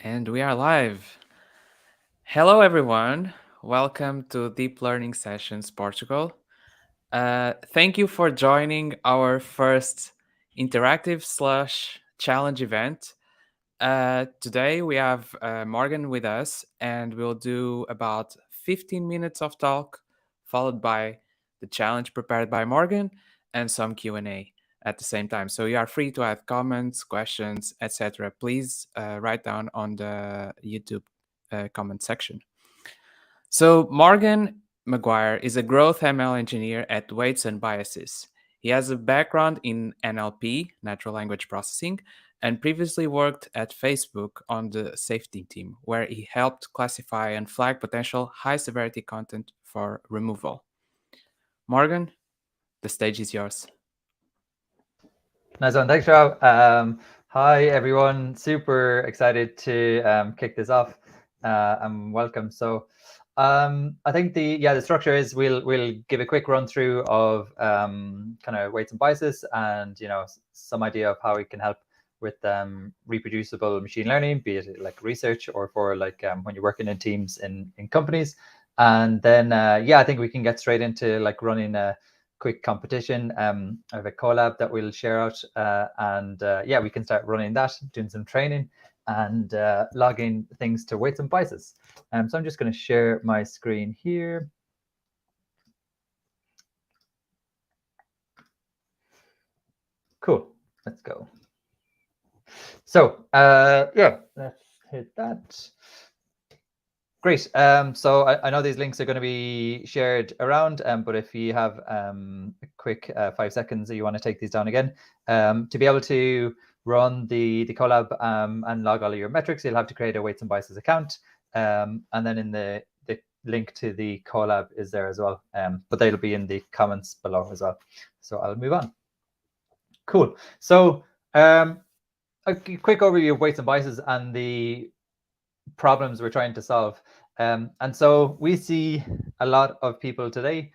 And we are live. Hello, everyone. Welcome to Deep Learning Sessions Portugal. Thank you for joining our first interactive slash challenge event. Today we have Morgan with us, and we'll do about 15 minutes of talk, followed by the challenge prepared by Morgan and some Q&A at the same time. So you are free to add comments, questions, etc. Please write down on the YouTube comment section. So Morgan McGuire is a growth ML engineer at Weights and Biases. He has a background in NLP, natural language processing, and previously worked at Facebook on the safety team, where he helped classify and flag potential high-severity content for removal. Morgan, the stage is yours. Nice one. Thanks, Rob. Hi, everyone. Super excited to kick this off and welcome. So I think the structure is we'll give a quick run through of kind of weights and biases and, some idea of how we can help with reproducible machine learning, be it like research or for like when you're working in teams in companies. And then, I think we can get straight into like running a quick competition. I have a collab that we'll share out and we can start running that, doing some training and logging things to weights and biases. So I'm just going to share my screen here. Cool, let's go. So let's hit that. Great. So I know these links are going to be shared around, but if you have a quick 5 seconds that you want to take these down again, to be able to run the collab and log all of your metrics, you'll have to create a weights and biases account. And then in the link to the collab is there as well, but they'll be in the comments below as well. So I'll move on. Cool. So a quick overview of weights and biases and the problems we're trying to solve. And so we see a lot of people today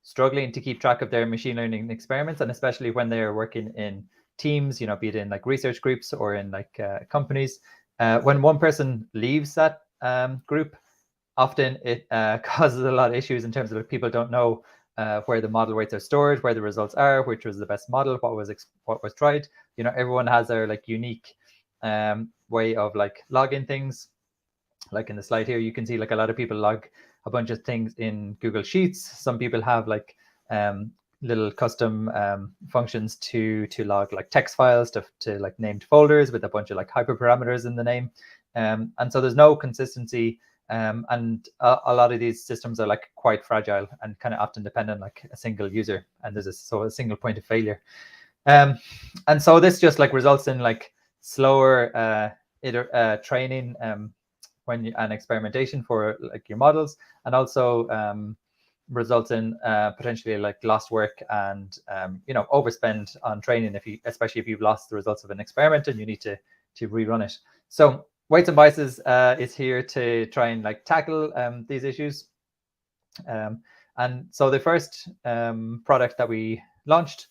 struggling to keep track of their machine learning experiments, and especially when they're working in teams, be it in like research groups or in like companies. When one person leaves that group, often it causes a lot of issues in terms of like, people don't know where the model weights are stored, where the results are, which was the best model, what was tried. Everyone has their like unique way of like logging things. Like in the slide here, you can see like a lot of people log a bunch of things in Google Sheets. Some people have like little custom functions to log like text files to like named folders with a bunch of like hyperparameters in the name. And so there's no consistency. And a lot of these systems are like quite fragile and kind of often dependent on like a single user, and there's a single point of failure. And so this just like results in like slower training and experimentation for like your models, and also results in potentially like lost work and overspend on training especially if you've lost the results of an experiment and you need to rerun it. So weights and biases is here to try and like tackle these issues. And so the first product that we launched,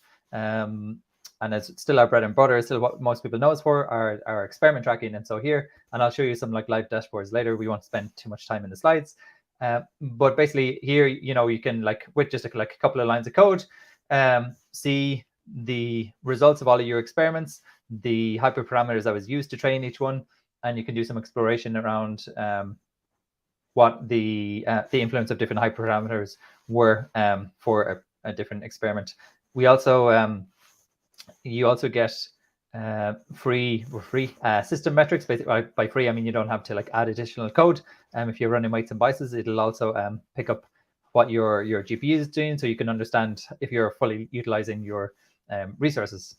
and it's still our bread and butter, still what most people know us for, our experiment tracking. And so here, and I'll show you some like live dashboards later, we won't spend too much time in the slides. But basically here, you can like with just like a couple of lines of code, see the results of all of your experiments, the hyperparameters that was used to train each one, and you can do some exploration around what the influence of different hyperparameters were for a different experiment. We also you also get free system metrics. By free, I mean you don't have to like add additional code. If you're running weights and biases, it'll also pick up what your GPU is doing, so you can understand if you're fully utilizing your resources.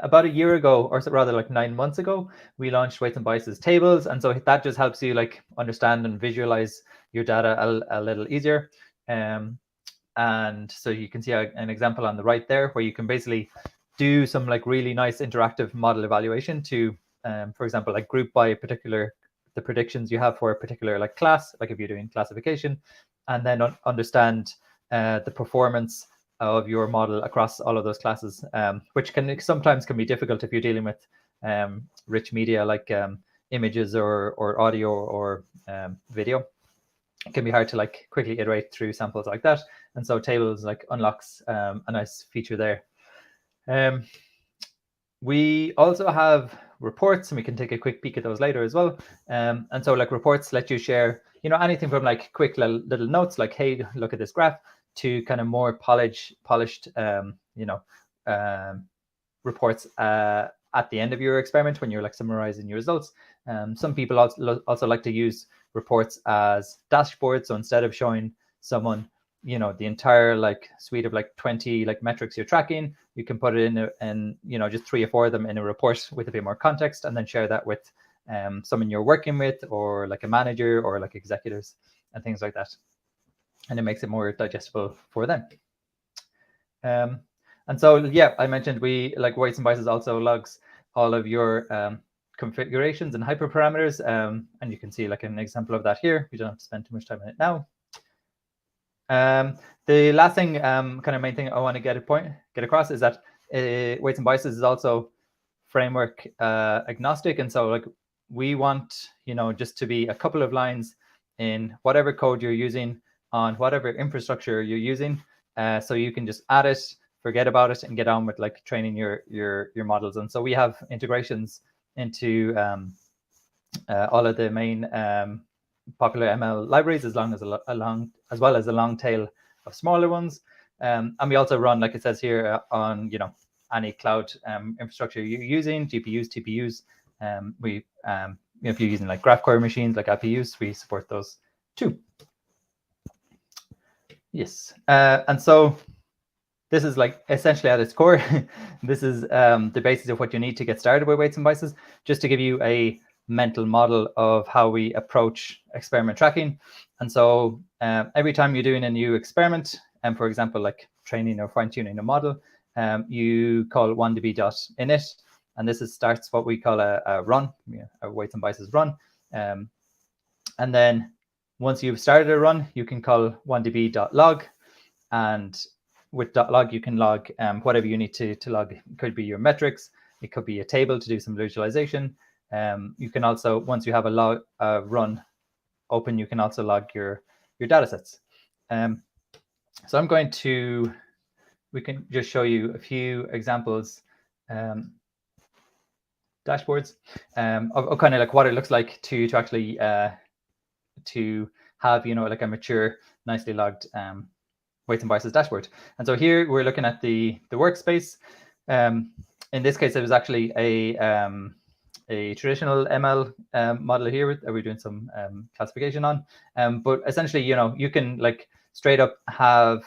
About a year ago, or rather like 9 months ago, we launched weights and biases tables, and so that just helps you like understand and visualize your data a little easier. And so you can see an example on the right there where you can basically do some like really nice interactive model evaluation to, for example, like group by the predictions you have for a particular like class, like if you're doing classification, and then understand the performance of your model across all of those classes, which sometimes can be difficult if you're dealing with rich media like images or audio or video. It can be hard to like quickly iterate through samples like that, and so tables like unlocks a nice feature there. We also have reports, and we can take a quick peek at those later as well. And so like reports let you share, you know, anything from like quick little notes like, hey, look at this graph, to kind of more polished you know, reports at the end of your experiment when you're like summarizing your results. Some people also like to use reports as dashboards. So instead of showing someone, you know, the entire like suite of like 20 like metrics you're tracking, you can put it in you know, just 3 or 4 of them in a report with a bit more context, and then share that with someone you're working with, or like a manager, or like executives and things like that. And it makes it more digestible for them. And so, yeah, I mentioned we like weights and biases also logs all of your configurations and hyperparameters, and you can see like an example of that here. We don't have to spend too much time on it now. The last thing, kind of main thing I want to get across is that weights and biases is also framework agnostic, and so like we want, you know, just to be a couple of lines in whatever code you're using on whatever infrastructure you're using, so you can just add it, forget about it, and get on with like training your models. And so we have integrations into all of the main popular ML libraries, as well as a long tail of smaller ones. And we also run, like it says here, on, you know, any cloud infrastructure you're using, GPUs, TPUs. If you're using like graph core machines like IPUs, we support those too. Yes, and so this is like essentially at its core. This is the basis of what you need to get started with weights and biases, just to give you a mental model of how we approach experiment tracking. And so every time you're doing a new experiment, and for example, like training or fine-tuning a model, you call 1db.init, and this starts what we call a run, a weights and biases run. And then once you've started a run, you can call 1db.log, and with .log you can log whatever you need to log. It could be your metrics, it could be a table to do some visualization. You can also, once you have a run open, you can also log your data sets. So I'm going to, we can just show you a few examples, dashboards, of kind of like what it looks like to actually to have, you know, like a mature, nicely logged weights and biases dashboard. And so here we're looking at the workspace. In this case, it was actually a traditional ML model here that we're doing some classification on. But essentially, you know, you can like straight up have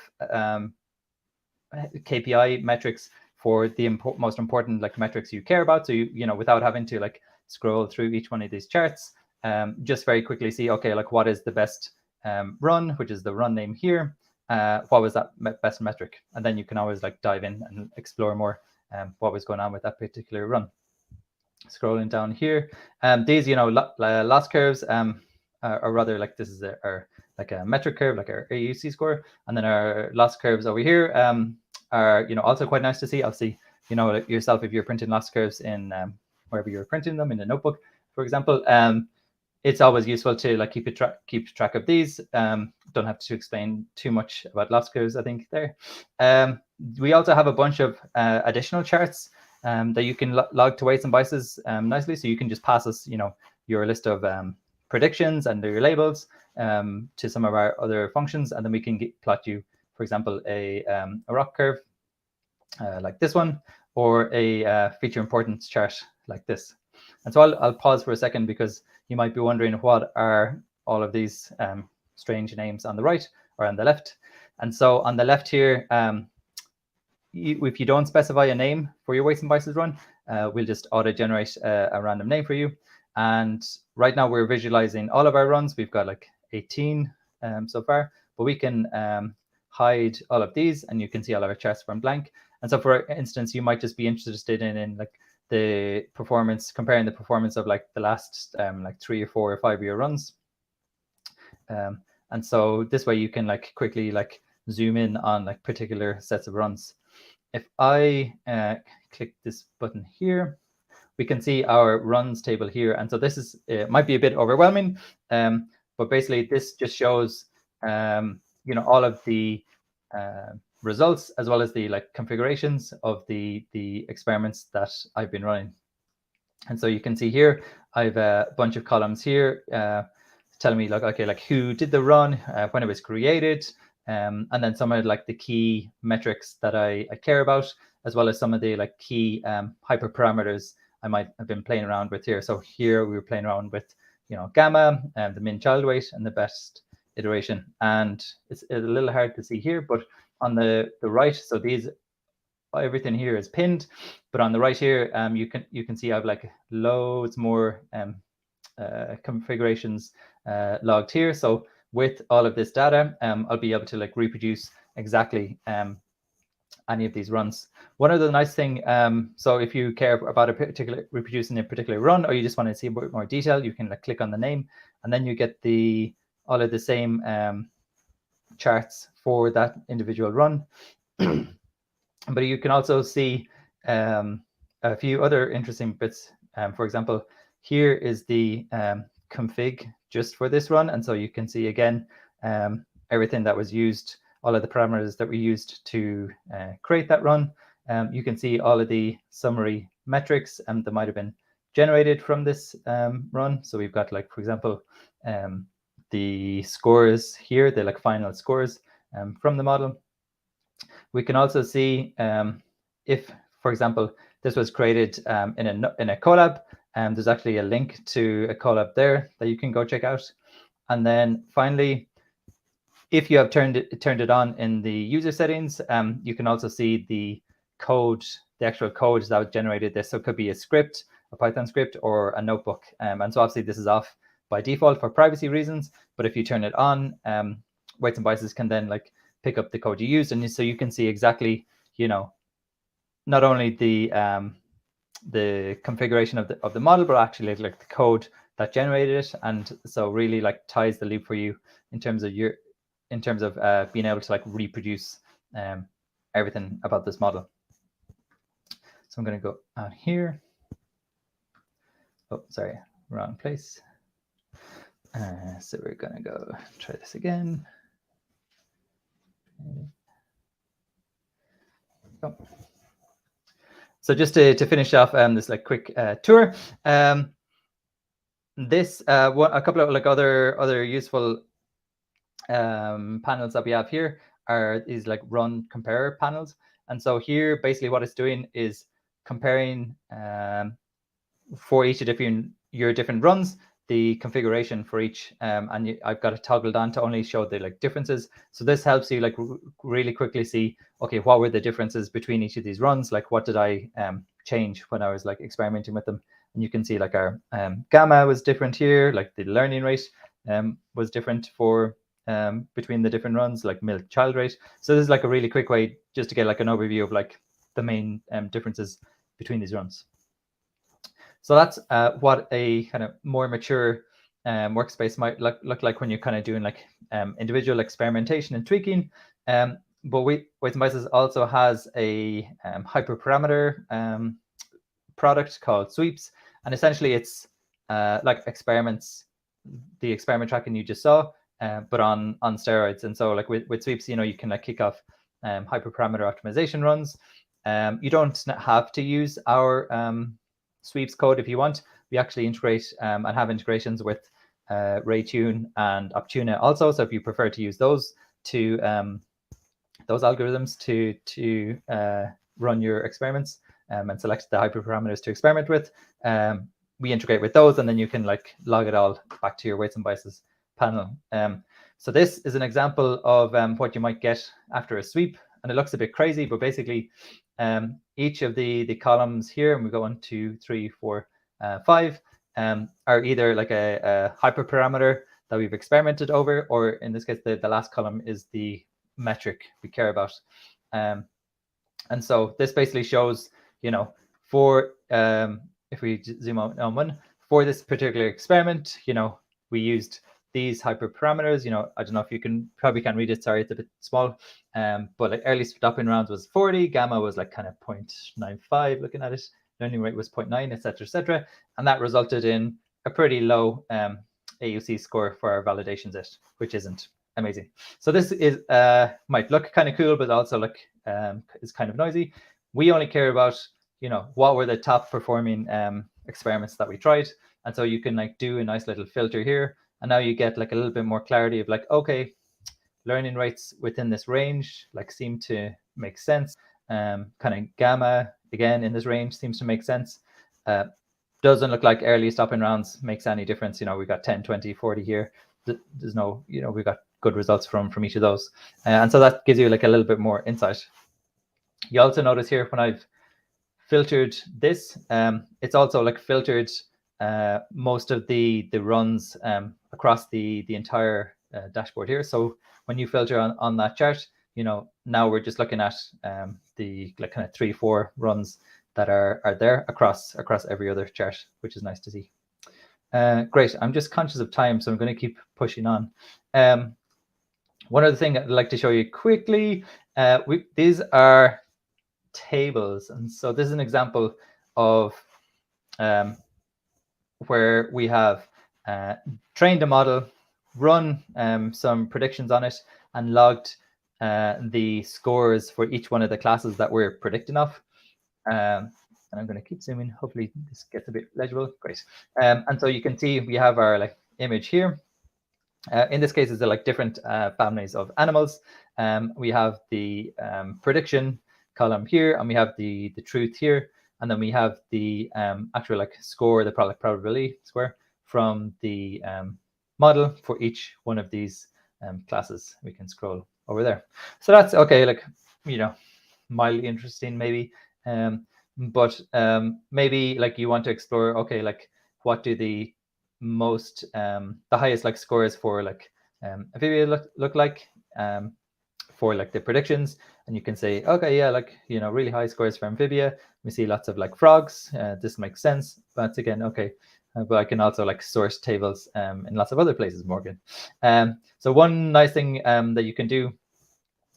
KPI metrics for the most important like metrics you care about. So you know, without having to like scroll through each one of these charts, just very quickly see, okay, like what is the best run, which is the run name here. What was that best metric? And then you can always like dive in and explore more what was going on with that particular run. Scrolling down here, these, you know, loss curves, or rather, like this is our like a metric curve, like our AUC score, and then our loss curves over here are, you know, also quite nice to see. Obviously, you know yourself, if you're printing loss curves in wherever you're printing them, in a notebook, for example, it's always useful to like keep track of these. Don't have to explain too much about loss curves, I think, there. We also have a bunch of additional charts that you can log to weights and biases nicely. So you can just pass us, you know, your list of predictions and your labels to some of our other functions, and then we can plot you, for example, a ROC curve like this one, or a feature importance chart like this. And so I'll pause for a second, because you might be wondering, what are all of these strange names on the right or on the left? And so on the left here, if you don't specify a name for your weights and biases run, we'll just auto-generate a random name for you. And right now we're visualizing all of our runs. We've got like 18 so far, but we can hide all of these, and you can see all of our charts from blank. And so, for instance, you might just be interested in like the performance, comparing the performance of like the last like 3 or 4 or 5 year runs. And so this way you can like quickly like zoom in on like particular sets of runs. If I click this button here, we can see our runs table here. And so this is, it might be a bit overwhelming, but basically this just shows, all of the results as well as the like configurations of the experiments that I've been running. And so you can see here, I have a bunch of columns here telling me like, okay, like who did the run, when it was created, and then some of like the key metrics that I care about, as well as some of the like key hyperparameters I might have been playing around with here. So here we were playing around with, gamma, the min child weight, and the best iteration. And it's a little hard to see here, but on the right, so these, everything here is pinned, but on the right here, you can see I have like loads more configurations logged here. So with all of this data, I'll be able to like reproduce exactly any of these runs. One of the nice thing, so if you care about a particular reproducing a particular run, or you just want to see a bit more detail, you can like click on the name, and then you get all of the same charts for that individual run. But you can also see a few other interesting bits. For example, here is the config just for this run. And so you can see again, everything that was used, all of the parameters that we used to create that run. You can see all of the summary metrics that might have been generated from this run. So we've got like, for example, the scores here, the like final scores from the model. We can also see if, for example, this was created in a colab, and there's actually a link to a colab there that you can go check out. And then finally, if you have turned it on in the user settings, you can also see the code, the actual code that generated this. So it could be a script, a Python script, or a notebook. And so obviously this is off by default for privacy reasons. But if you turn it on, Weights and Biases can then like pick up the code you used, and so you can see exactly, not only the configuration of the model, but actually like the code that generated it, and so really like ties the loop for you in terms of being able to like reproduce everything about this model. So I'm going to go out here. Oh, sorry, wrong place. So we're going to go try this again. So just to finish off this like quick tour, this a couple of like other useful panels that we have here is like run compare panels. And so here basically what it's doing is comparing for each of your different runs, the configuration for each, and I've got it toggled on to only show the like differences. So this helps you like really quickly see, okay, what were the differences between each of these runs? Like what did I change when I was like experimenting with them? And you can see like our gamma was different here, like the learning rate was different for between the different runs, like milk child rate. So this is like a really quick way just to get like an overview of like the main differences between these runs. So that's what a kind of more mature workspace might look like when you're kind of doing like individual experimentation and tweaking. But Weights and Biases also has a hyperparameter product called Sweeps, and essentially it's like experiments, the experiment tracking you just saw, but on steroids. And so like with Sweeps, you can like kick off hyperparameter optimization runs. You don't have to use our Sweeps code if you want. We actually integrate and have integrations with RayTune and Optuna also. So if you prefer to use those algorithms to run your experiments and select the hyperparameters to experiment with, we integrate with those, and then you can like log it all back to your Weights and Biases panel. So this is an example of what you might get after a sweep, and it looks a bit crazy, but basically each of the columns here, and we go 1, 2, 3, 4, 5, are either like a hyperparameter that we've experimented over, or in this case, the last column is the metric we care about. And so this basically shows, for if we zoom out on one, for this particular experiment, we used these hyperparameters, I don't know if you probably can't read it, sorry, it's a bit small, but like early stopping rounds was 40, gamma was like kind of 0.95 looking at it, learning rate was 0.9, etc., and that resulted in a pretty low AUC score for our validation set, which isn't amazing. So this is might look kind of cool, but also look is kind of noisy. We only care about what were the top performing experiments that we tried, and so you can like do a nice little filter here, and now you get like a little bit more clarity of like, okay, learning rates within this range like seem to make sense. Kind of gamma again in this range seems to make sense. Doesn't look like early stopping rounds makes any difference. We got 10, 20, 40 here. There's no, we got good results from each of those. And so that gives you like a little bit more insight. You also notice here when I've filtered this, it's also like filtered most of the runs across the entire dashboard here. So when you filter on that chart, now we're just looking at the like kind of 3-4 runs that are there across every other chart, which is nice to see. Great. I'm just conscious of time, so I'm going to keep pushing on. One other thing I'd like to show you quickly, these are tables, and so this is an example of where we have trained a model, run some predictions on it, and logged the scores for each one of the classes that we're predicting of. And I'm going to keep zooming. Hopefully this gets a bit legible. Great. And so you can see we have our like image here. In this case, it's like different families of animals. We have the prediction column here, and we have the truth here, and then we have the actual like score, the probability score from the model for each one of these classes. We can scroll over there. So that's okay, like mildly interesting maybe. But maybe like you want to explore, okay, like what do the most the highest like scores for like amphibia look like for like the predictions, and you can say, okay, yeah, like really high scores for amphibia. We see lots of like frogs. This makes sense, but again, okay, but I can also like source tables in lots of other places, Morgan. So one nice thing that you can do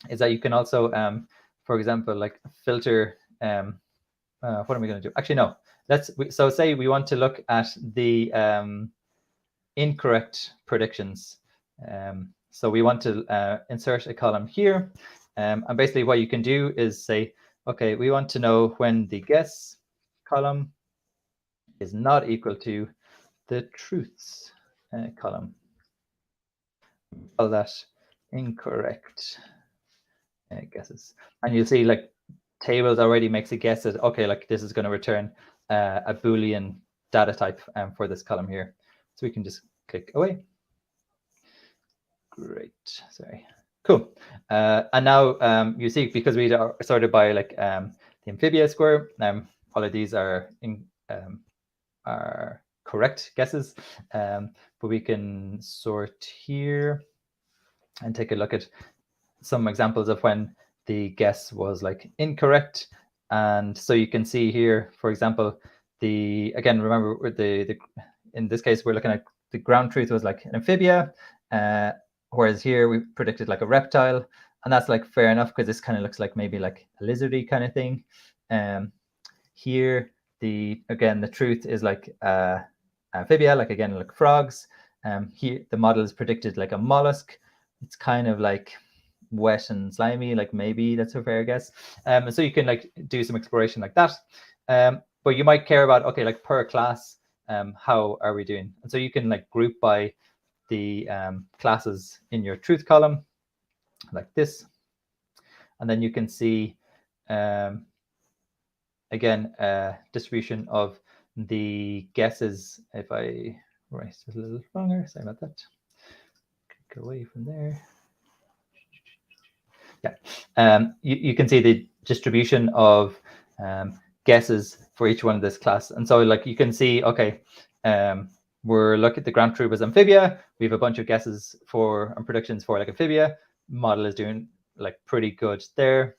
is that you can also for example like filter what am I going to do? Actually, no. So say we want to look at the incorrect predictions. So we want to insert a column here. And basically what you can do is say, okay, we want to know when the guess column is not equal to the truths column. Call that incorrect guesses. And you'll see like tables already makes a guess that, okay, like this is going to return a Boolean data type for this column here. So we can just click away. Great, sorry. Cool. And now you see, because we are sorted by like the amphibia score, all of these are correct guesses, but we can sort here and take a look at some examples of when the guess was like incorrect. And so you can see here, for example, again, remember the in this case, we're looking at the ground truth was like an amphibia, whereas here we predicted like a reptile, and that's like fair enough because this kind of looks like maybe like a lizardy kind of thing. Here, again, the truth is like amphibia, like again, like frogs. Here, the model is predicted like a mollusk. It's kind of like wet and slimy, like maybe that's a fair guess. So you can like do some exploration like that. But you might care about, okay, like per class, how are we doing? And so you can like group by the classes in your truth column like this. And then you can see, again, distribution of the guesses. If I write it a little longer, sorry about that. Go away from there. Yeah, you can see the distribution of guesses for each one of this class. And so like you can see, okay, we're looking at the ground truth as amphibia. We have a bunch of guesses for and predictions for like amphibia. Model is doing like pretty good there.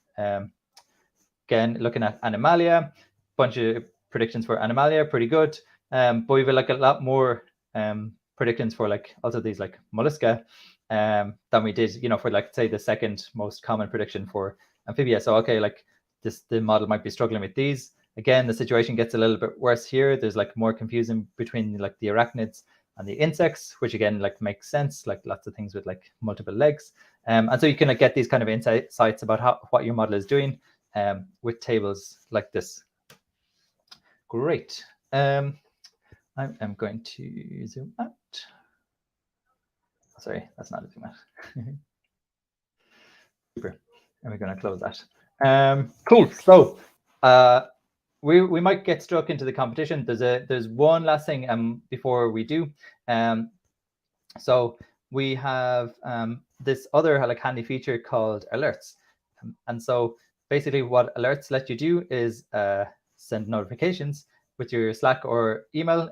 Again, looking at animalia, bunch of predictions for animalia, pretty good. But we have like a lot more predictions for like also these like mollusca than we did, you know, for like say the second most common prediction for amphibia. So okay, like the model might be struggling with these. Again, the situation gets a little bit worse here. There's like more confusion between like the arachnids and the insects, which again like makes sense, like lots of things with like multiple legs. And so you can like get these kind of insights about what your model is doing with tables like this. Great. I am going to zoom out. Sorry, that's not a zoom out. Super. And we're going to close that. Cool. So we might get struck into the competition. There's one last thing before we do. So we have this other like handy feature called alerts. And so basically what alerts let you do is send notifications with your Slack or email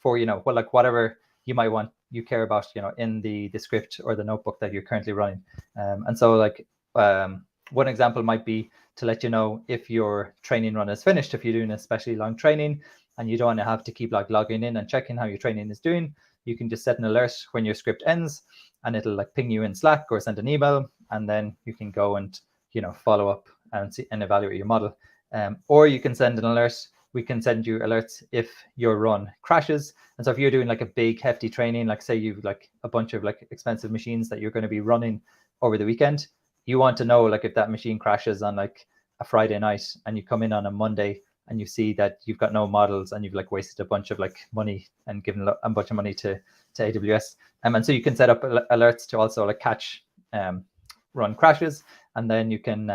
for, you know, whatever you might want, you care about, you know, in the script or the notebook that you're currently running. And so like one example might be to let you know if your training run is finished, if you're doing especially long training and you don't want to have to keep like logging in and checking how your training is doing, you can just set an alert when your script ends and it'll like ping you in Slack or send an email, and then you can go and, you know, follow up and see and evaluate your model. Or you can send an alert. We can send you alerts if your run crashes. And so if you're doing like a big hefty training, like say you've like a bunch of like expensive machines that you're going to be running over the weekend, you want to know like if that machine crashes on like a Friday night and you come in on a Monday and you see that you've got no models and you've like wasted a bunch of like money and given a bunch of money to AWS. And so you can set up alerts to also like catch run crashes, and then you can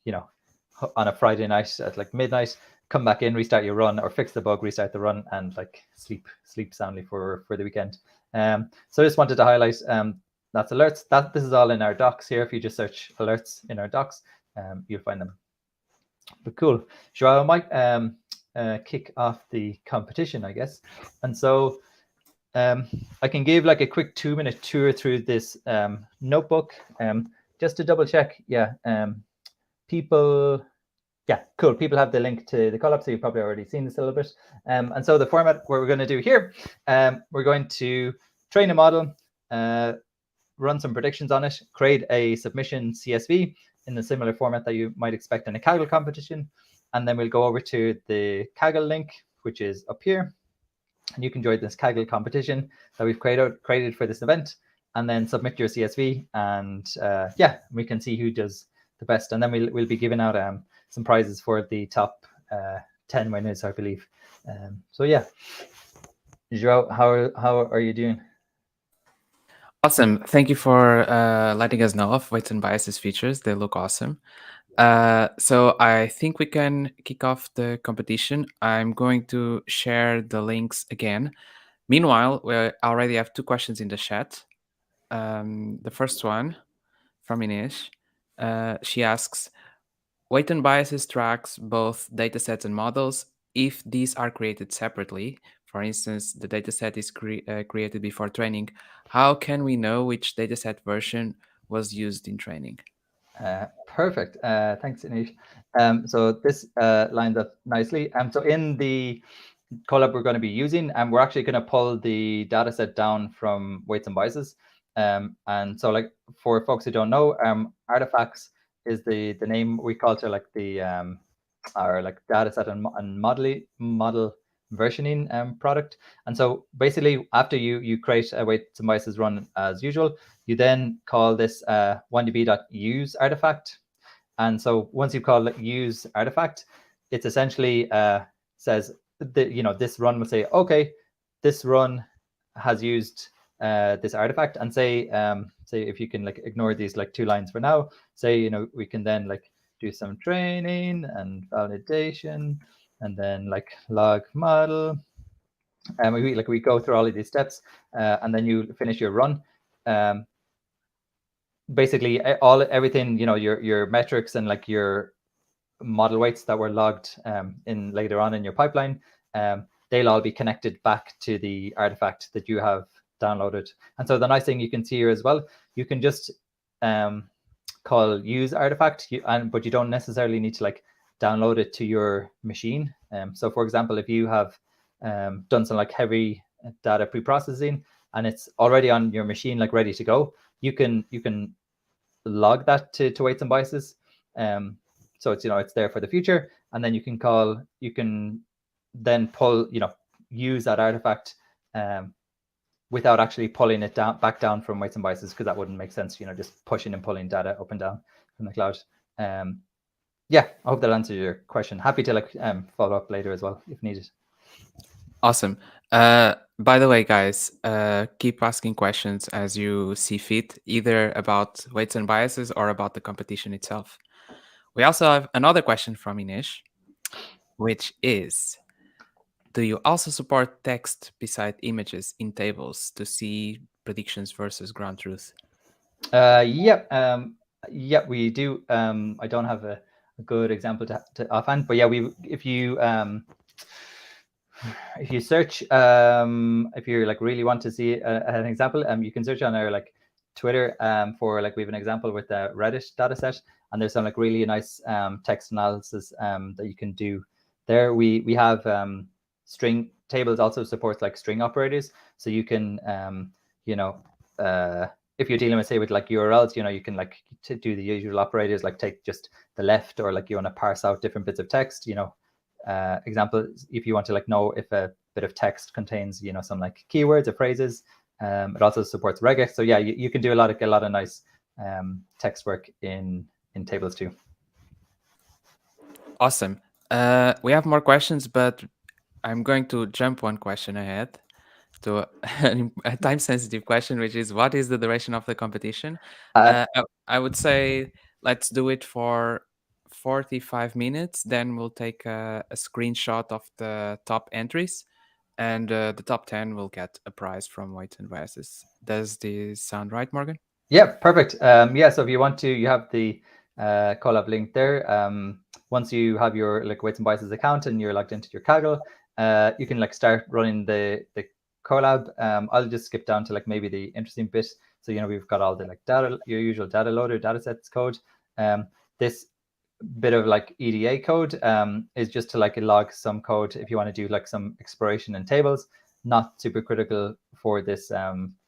you know, on a Friday night at like midnight, come back in, restart your run, or fix the bug, restart the run, and like sleep soundly for the weekend. So I just wanted to highlight that's alerts. This is all in our docs here. If you just search alerts in our docs, you'll find them. But cool. Joao, I might kick off the competition, I guess. And so I can give like a quick 2-minute tour through this notebook just to double check. Yeah, people. Yeah, cool. People have the link to the colab, so you've probably already seen this a little bit. And so the format, what we're going to do here, we're going to train a model, run some predictions on it, create a submission CSV in the similar format that you might expect in a Kaggle competition. And then we'll go over to the Kaggle link, which is up here. And you can join this Kaggle competition that we've created for this event, and then submit your CSV. And yeah, we can see who does the best. And then we'll be giving out some prizes for the top 10 winners, I believe. So yeah, Joao, how are you doing? Awesome. Thank you for letting us know of weights and biases features. They look awesome. So I think we can kick off the competition. I'm going to share the links again. Meanwhile, we already have 2 questions in the chat. The first one from Inish. She asks, weight and biases tracks both datasets and models if these are created separately. For instance, the dataset is created before training. How can we know which dataset version was used in training? Perfect. Thanks, Anish. So this lines up nicely. So in the colab we're going to be using, and we're actually going to pull the dataset down from weights and biases. And so like for folks who don't know, artifacts is the name we call to like the our like dataset and model versioning product. And so basically after you create a weights and biases run as usual, you then call this 1db.use artifact. And so once you call it use artifact, it's essentially says that, you know, this run will say, okay, this run has used this artifact. And say if you can like ignore these like 2 lines for now, say, you know, we can then like do some training and validation and then like log model. And we go through all of these steps and then you finish your run. Basically everything, you know, your metrics and like your model weights that were logged in later on in your pipeline, they'll all be connected back to the artifact that you have downloaded. And so the nice thing you can see here as well, you can just call use artifact, but you don't necessarily need to like download it to your machine. So for example, if you have done some like heavy data pre-processing, and it's already on your machine, like ready to go, you can log that to weights and biases. So it's, it's there for the future, and then you can then pull, use that artifact without actually pulling it back down from weights and biases, because that wouldn't make sense, just pushing and pulling data up and down from the cloud. Yeah, I hope that answers your question. Happy to follow up later as well if needed. Awesome. By the way, guys, keep asking questions as you see fit, either about weights and biases or about the competition itself. We also have another question from Inish, which is, do you also support text beside images in tables to see predictions versus ground truth? Yeah, we do. I don't have a good example to offhand, but yeah, if you search, if you really want to see an example, you can search on our Twitter for we have an example with the Reddit dataset, and there's some really nice text analysis that you can do there. We have string tables also supports string operators, so you can if you're dealing with, say, with URLs, you can to do the usual operators, take just the left, or you want to parse out different bits of text, example, if you want to know if a bit of text contains some keywords or phrases. It also supports regex, so yeah, you can do a lot of nice text work in tables too. Awesome. We have more questions, but I'm going to jump one question ahead to a time-sensitive question, which is, what is the duration of the competition? I would say let's do it for 45 minutes. Then we'll take a screenshot of the top entries, and the top 10 will get a prize from Weights and Biases. Does this sound right, Morgan? Yeah, perfect. Yeah, so if you want to, you have the colab link there. Once you have your Weights and Biases account and you're logged into your Kaggle, you can start running the colab. I'll just skip down to maybe the interesting bit. So we've got all the data, your usual data loader, datasets code. This bit of EDA code is just to log some code if you want to do some exploration in tables. Not super critical for this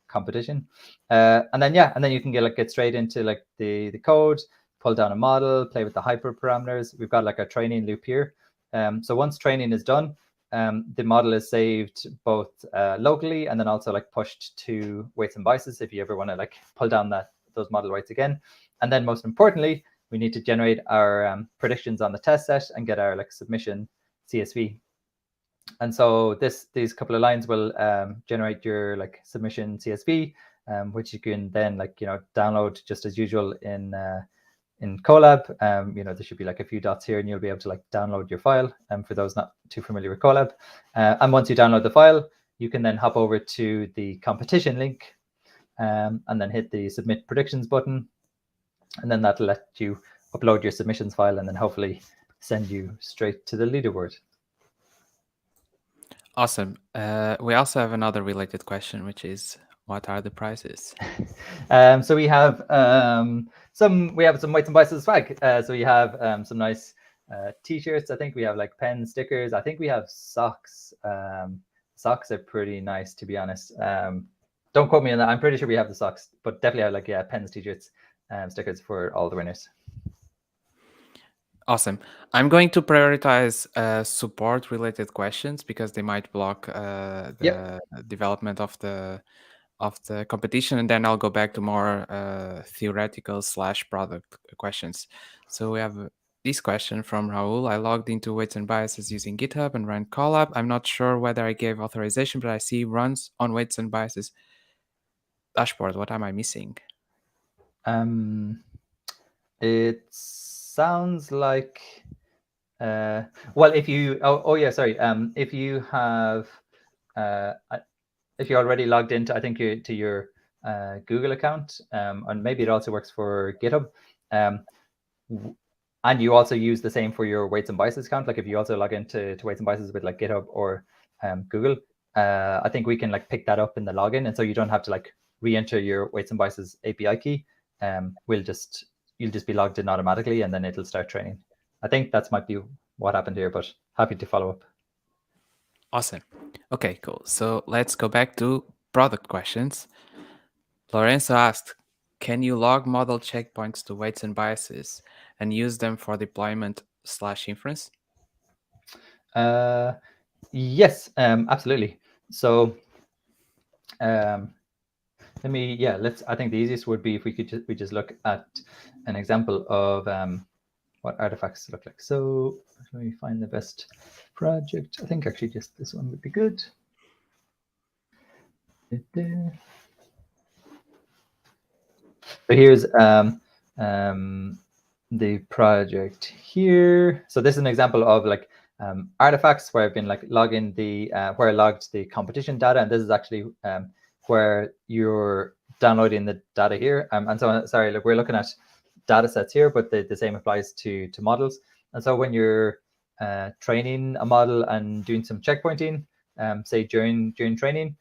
competition. And then you can get straight into the code, pull down a model, play with the hyperparameters. We've got a training loop here. So once training is done, the model is saved both locally and then also pushed to weights and biases if you ever want to pull down those model weights again. And then most importantly, we need to generate our predictions on the test set and get our submission CSV. And so these couple of lines will generate your submission CSV, which you can then download just as usual in Colab. There should be a few dots here, and you'll be able to download your file. For those not too familiar with Colab, and once you download the file, you can then hop over to the competition link, and then hit the submit predictions button, and then that'll let you upload your submissions file, and then hopefully send you straight to the leaderboard. Awesome. We also have another related question, which is, what are the prizes? So we have some weights and biases swag. So we have some nice t-shirts. I think we have pen stickers. I think we have socks. Socks are pretty nice, to be honest. Don't quote me on that. I'm pretty sure we have the socks, but definitely have pens, t-shirts, stickers for all the winners. Awesome. I'm going to prioritize support-related questions because they might block the development of the competition, and then I'll go back to more theoretical / product questions. So we have this question from Raul. I logged into Weights and Biases using GitHub and ran Colab. I'm not sure whether I gave authorization, but I see runs on Weights and Biases dashboard. What am I missing? It sounds like well, if you if you have if you're already logged into, I think to your Google account, and maybe it also works for GitHub, and you also use the same for your Weights and Biases account. If you also log into Weights and Biases with GitHub or Google, I think we can pick that up in the login, and so you don't have to re-enter your Weights and Biases API key. You'll just be logged in automatically, and then it'll start training. I think that might be what happened here, but happy to follow up. Awesome. Okay, cool. So let's go back to product questions. Lorenzo asked, can you log model checkpoints to weights and biases and use them for deployment/inference? Yes, absolutely. So let me, I think the easiest would be if we just look at an example of what artifacts look like. So let me find the best project. I think actually just this one would be good. So here's the project here. So this is an example of like artifacts where I've been like logging the where I logged the competition data, and this is actually where you're downloading the data here. And so sorry, look, we're looking at data sets here, but the same applies to models. And so when you're training a model and doing some checkpointing, say during training,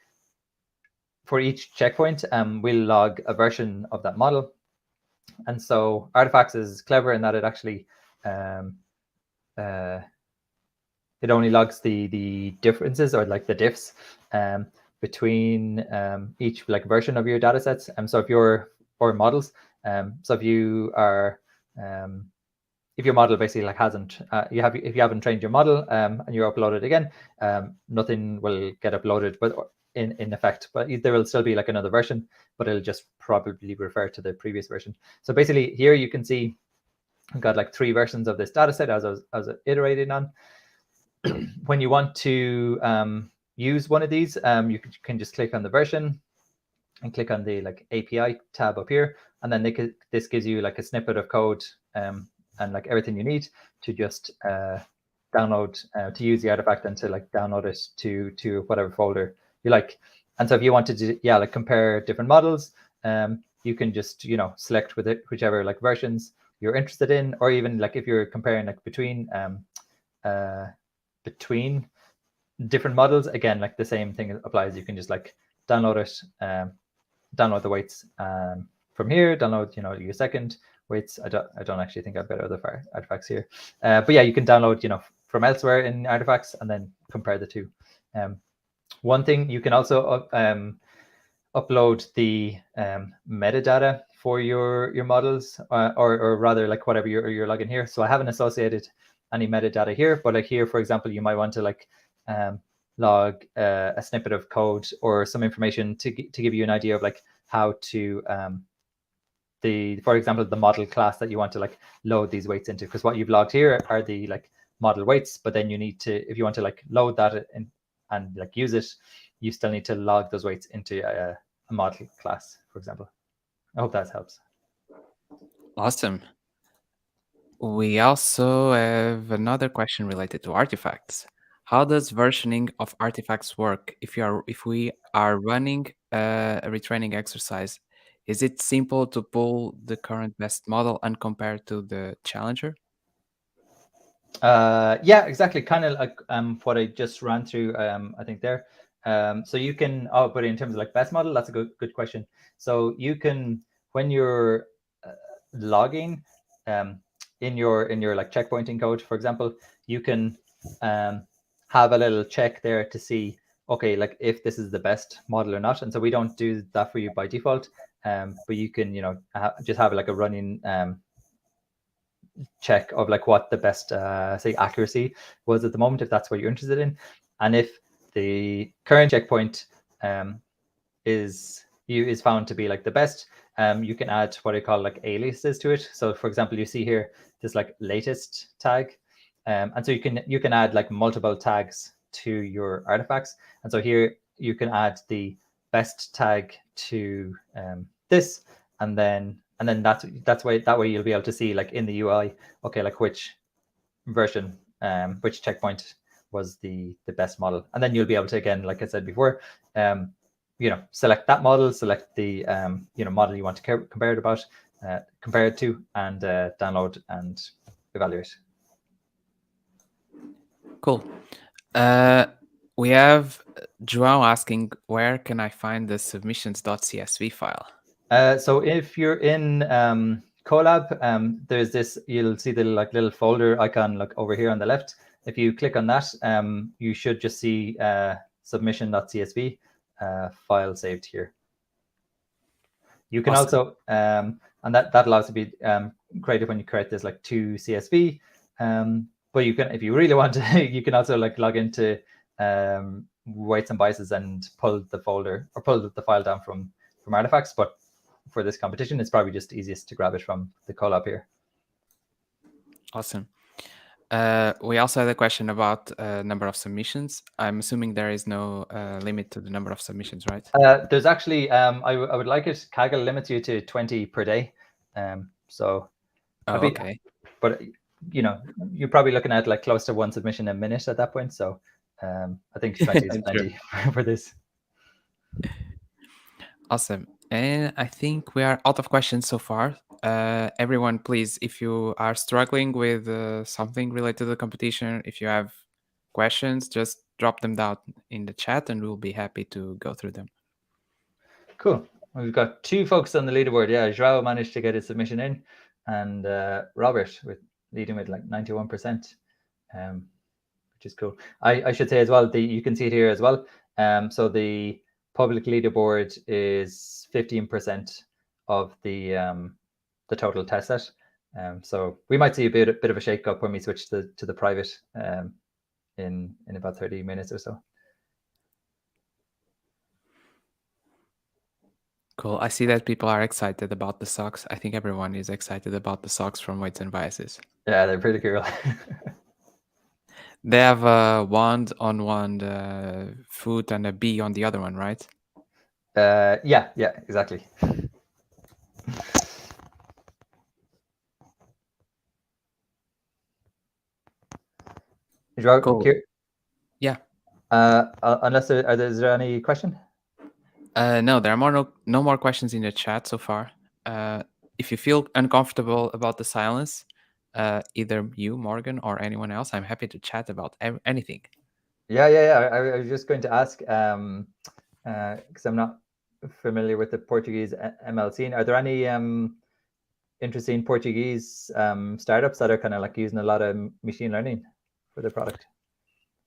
for each checkpoint, we'll log a version of that model. And so artifacts is clever in that it actually it only logs the differences, or like the diffs between each like version of your data sets. So if you're, or models, so if you are if your model basically like hasn't if you haven't trained your model and you upload it again, nothing will get uploaded, but in effect, but there will still be like another version, but it'll just probably refer to the previous version. So basically here you can see I've got like 3 versions of this data set as I was iterating on. When you want to use one of these, you can just click on the version and click on the like API tab up here, and then this gives you like a snippet of code and like everything you need to just download to use the artifact, and to like download it to whatever folder you like. And so if you wanted to like compare different models, you can just select with it whichever like versions you're interested in, or even like if you're comparing like between different models, again like the same thing applies. You can just like download it, download the weights from here, download your second weights. I don't actually think I've got other artifacts here, but yeah, you can download from elsewhere in artifacts and then compare the two. One thing, you can also upload the metadata for your models, or rather like whatever you're logging here. So I haven't associated any metadata here, but like here, for example, you might want to like log a snippet of code or some information to give you an idea of like how to for example, the model class that you want to like load these weights into, because what you've logged here are the like model weights, but then you need to, if you want to like load that in and like use it, you still need to log those weights into a model class, for example. I hope that helps. Awesome. We also have another question related to artifacts. How does versioning of artifacts work if we are running a retraining exercise? Is it simple to pull the current best model and compare to the challenger? Yeah, exactly. Kind of like what I just ran through, I think there. So you can, but in terms of like best model, that's a good question. So you can, when you're logging in your like checkpointing code, for example, you can have a little check there to see, okay, like if this is the best model or not. And so we don't do that for you by default, but you can just have like a running check of like what the best say accuracy was at the moment, if that's what you're interested in. And if the current checkpoint is found to be like the best, you can add what I call like aliases to it. So for example, you see here this like latest tag, and so you can add like multiple tags to your artifacts. And so here you can add the best tag to this, and then that way you'll be able to see like in the UI, okay, like which version, which checkpoint was the best model. And then you'll be able to, again, like I said before, select that model, select the model you want to compare it to, and download and evaluate. Cool. We have João asking, where can I find the submissions.csv file? So if you're in Colab, there's this, you'll see the like little folder icon like over here on the left. If you click on that, you should just see submission.csv. file saved here. You can Awesome. also, and that'll also be created when you create this like to CSV. But you can, if you really want to, you can also like log into weights and biases and pull the folder or pull the file down from artifacts. But for this competition, it's probably just easiest to grab it from the colab here. Awesome. We also had a question about number of submissions. I'm assuming there is no limit to the number of submissions, right? There's actually, I would like it. Kaggle limits you to 20 per day. So, okay. But you know, you're probably looking at like close to one submission a minute at that point. So, I think 20 is plenty for this. Awesome. And I think we are out of questions so far. Everyone, please, if you are struggling with something related to the competition, if you have questions, just drop them down in the chat and we'll be happy to go through them. Cool. We've got 2 folks on the leaderboard. Yeah, Joao managed to get his submission in, and Robert leading with like 91%, which is cool. I should say as well, you can see it here as well. So the public leaderboard is 15% of the total test set. So we might see a bit of a shake up when we switch to the private in about 30 minutes or so. Cool. I see that people are excited about the socks. I think everyone is excited about the socks from Weights and Biases. Yeah, they're pretty cool. They have a wand on one foot and a bee on the other one, right? Yeah, exactly. Cool. Yeah. Unless is there any question? No, there are no more questions in the chat so far. If you feel uncomfortable about the silence, either you, Morgan, or anyone else, I'm happy to chat about anything. Yeah. I was just going to ask, because I'm not familiar with the Portuguese ML scene. Are there any interesting Portuguese startups that are kind of like using a lot of machine learning for their product?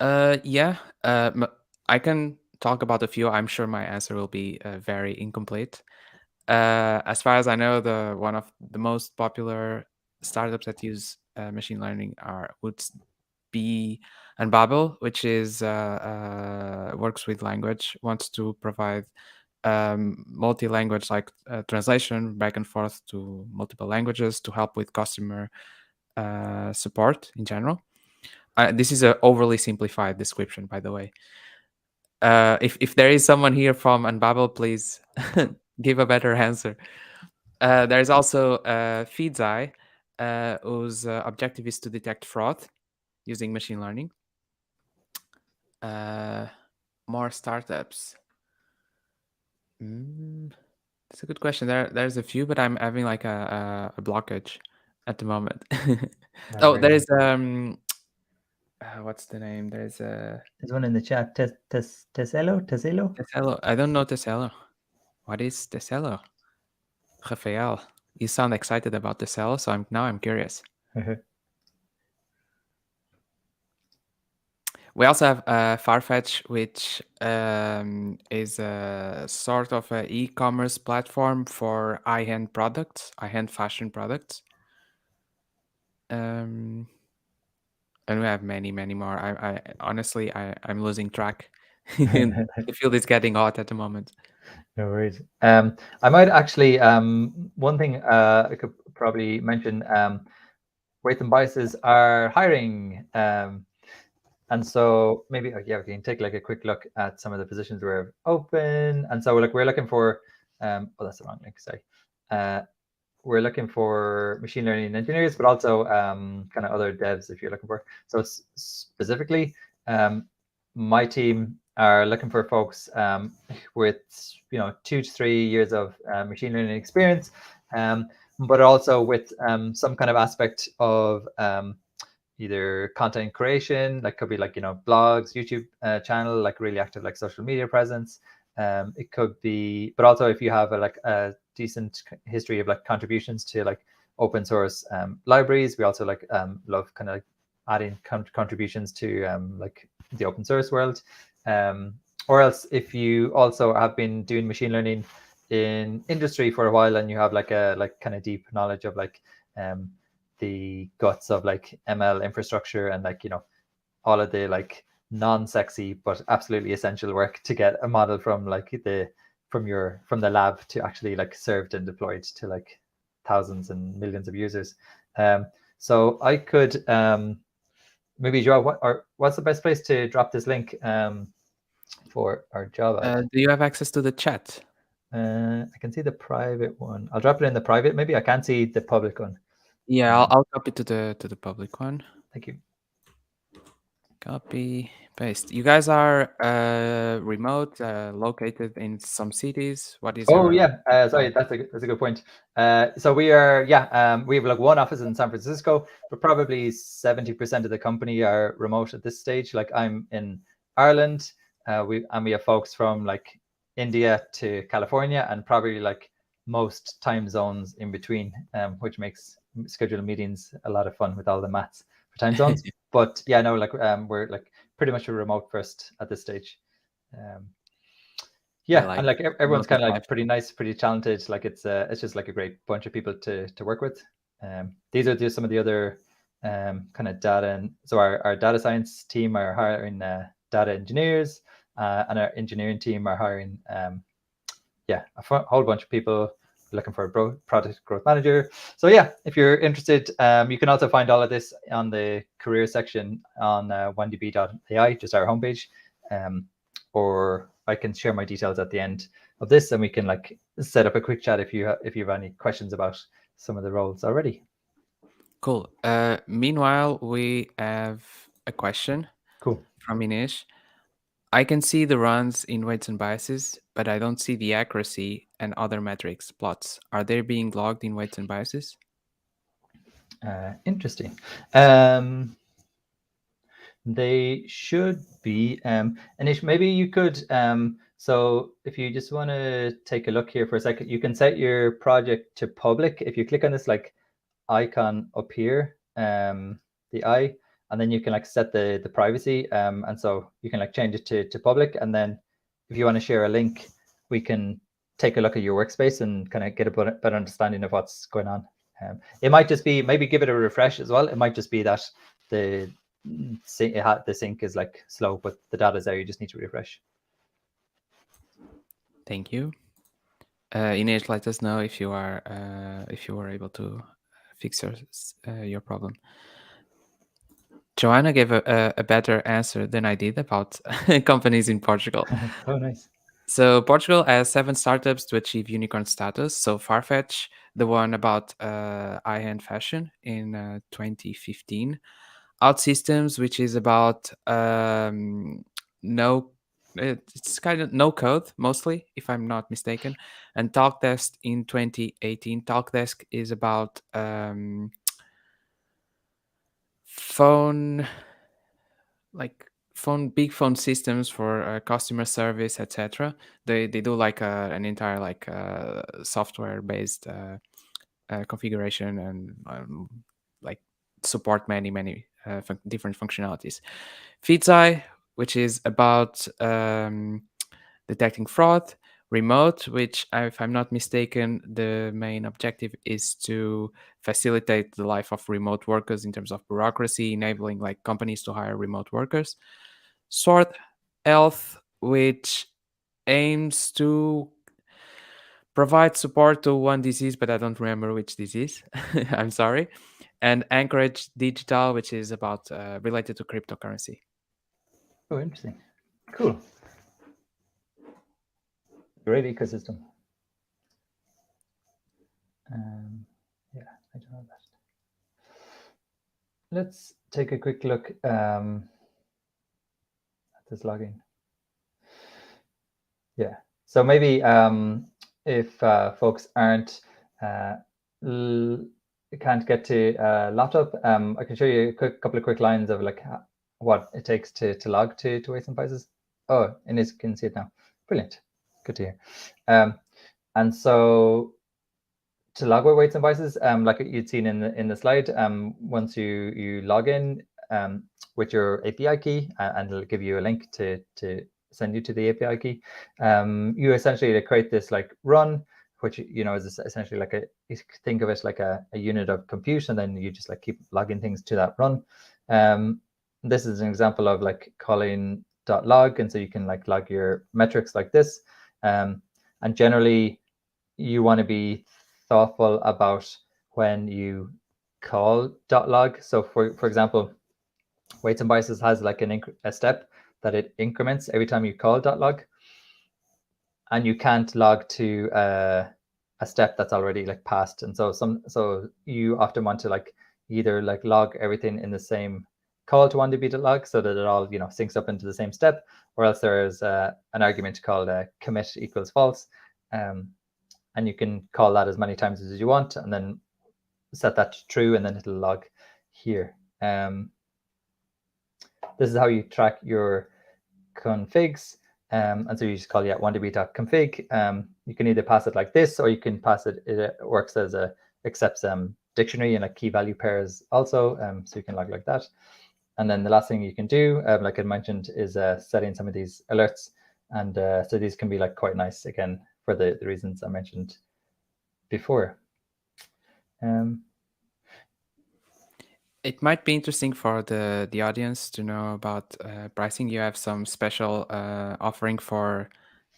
Yeah. I can talk about a few. I'm sure my answer will be very incomplete. As far as I know, one of the most popular startups that use machine learning would be Babel, which is works with language, wants to provide multi-language like translation back and forth to multiple languages to help with customer support in general. This is an overly simplified description, by the way. If there is someone here from Babel, please give a better answer. There's also FeedsEye, whose objective is to detect fraud using machine learning. More startups. That's a good question. There's a few, but I'm having like a blockage at the moment. There is what's the name? There's one in the chat. Teselo. I don't know Teselo. What is Teselo? Rafael, you sound excited about Teselo, so I'm curious. We also have Farfetch, which is a sort of an e-commerce platform for high-end products, high-end fashion products. And we have many more. I honestly, I'm losing track. The field is getting hot at the moment. No worries. I might actually, one thing I could probably mention, Weights and Biases are hiring. And so maybe, we can take like a quick look at some of the positions we're open. And so we're looking for, that's the wrong link, sorry. We're looking for machine learning engineers, but also kind of other devs if you're looking for. So specifically, my team are looking for folks with 2 to 3 years of machine learning experience, but also with some kind of aspect of either content creation, like could be like blogs, YouTube channel, like really active like social media presence. It could be, but also if you have a decent history of like contributions to like open source libraries. We also like love kind of adding contributions to like the open source world. or else if you also have been doing machine learning in industry for a while and you have like a kind of deep knowledge of like the guts of like ML infrastructure and like, you know, all of the like non-sexy but absolutely essential work to get a model from like from the lab to actually like served and deployed to like thousands and millions of users. So I could maybe draw what's the best place to drop this link for our job ad? Do you have access to the chat? I can see the private one. I'll drop it in the private. Maybe I can't see the public one. Yeah, I'll copy to the public one. Thank you. Copy, paste. You guys are remote, located in some cities. What is Oh your? yeah, sorry, that's a good point. So we are we have like one office in San Francisco, but probably 70% of the company are remote at this stage. Like I'm in Ireland, we have folks from like India to California, and probably like most time zones in between, which makes scheduling meetings a lot of fun with all the maths for time zones. But yeah, no, like we're like pretty much a remote first at this stage. Yeah, like and like everyone's remote kind of life. like pretty nice, pretty talented. Like it's just like a great bunch of people to work with. These are just some of the other kind of data, and so our data science team are hiring data engineers, and our engineering team are hiring a whole bunch of people looking for a product growth manager. So yeah, if you're interested, you can also find all of this on the career section on onedb.ai, just our homepage, or I can share my details at the end of this, and we can like set up a quick chat if you have any questions about some of the roles already. Cool. Meanwhile, we have a question. Cool. From Inish. I can see the runs in weights and biases, but I don't see the accuracy and other metrics plots. Are they being logged in weights and biases? Interesting. They should be. And maybe you could. So if you just want to take a look here for a second, you can set your project to public. If you click on this like icon up here, the eye, and then you can like set the privacy. And so you can like change it to public. And then if you want to share a link, we can take a look at your workspace and kind of get a better understanding of what's going on. It might just be, maybe give it a refresh as well. It might just be that the sync is like slow, but the data is there. You just need to refresh. Thank you. Inish, let us know if you are able to fix your problem. Joanna gave a better answer than I did about companies in Portugal. Oh, nice. So Portugal has 7 startups to achieve unicorn status. So Farfetch, the one about high-end fashion in 2015. OutSystems, which is about it's kind of no code mostly, if I'm not mistaken. And Talkdesk in 2018. Talkdesk is about big phone systems for customer service, etc. They do like an entire like software based configuration and like support many different functionalities. Feedzai, which is about detecting fraud. Remote, which, if I'm not mistaken, the main objective is to facilitate the life of remote workers in terms of bureaucracy, enabling like companies to hire remote workers. Sword Health, which aims to provide support to one disease, but I don't remember which disease. I'm sorry. And Anchorage Digital, which is about related to cryptocurrency. Oh, interesting. Cool. Great ecosystem. Yeah, I don't know that. Let's take a quick look at this login. Yeah, so maybe if folks aren't can't get to laptop, I can show you a couple of quick lines of like what it takes to log to weights and biases. Oh, Inés can see it now. Brilliant. Good to hear. And so to log weights and biases, like you'd seen in the slide, once you log in with your API key, and it'll give you a link to send you to the API key. You essentially create this like run, which is essentially like you think of it like a unit of compute, and then you just like keep logging things to that run. This is an example of like calling .log, and so you can like log your metrics like this. And generally, you want to be thoughtful about when you call .log. So for example, weights and biases has like a step that it increments every time you call .log, and you can't log to a step that's already like passed. And so you often want to like either like log everything in the same call to 1db.log so that it all syncs up into the same step, or else there is an argument called commit equals false, and you can call that as many times as you want, and then set that to true, and then it'll log here. This is how you track your configs. And so you just call 1db.config. You can either pass it like this, or you can pass it. It works as accepts dictionary and like key value pairs also. So you can log like that. And then the last thing you can do, like I mentioned, is setting some of these alerts. And so these can be like quite nice, again, for the reasons I mentioned before. It might be interesting for the audience to know about pricing. You have some special offering for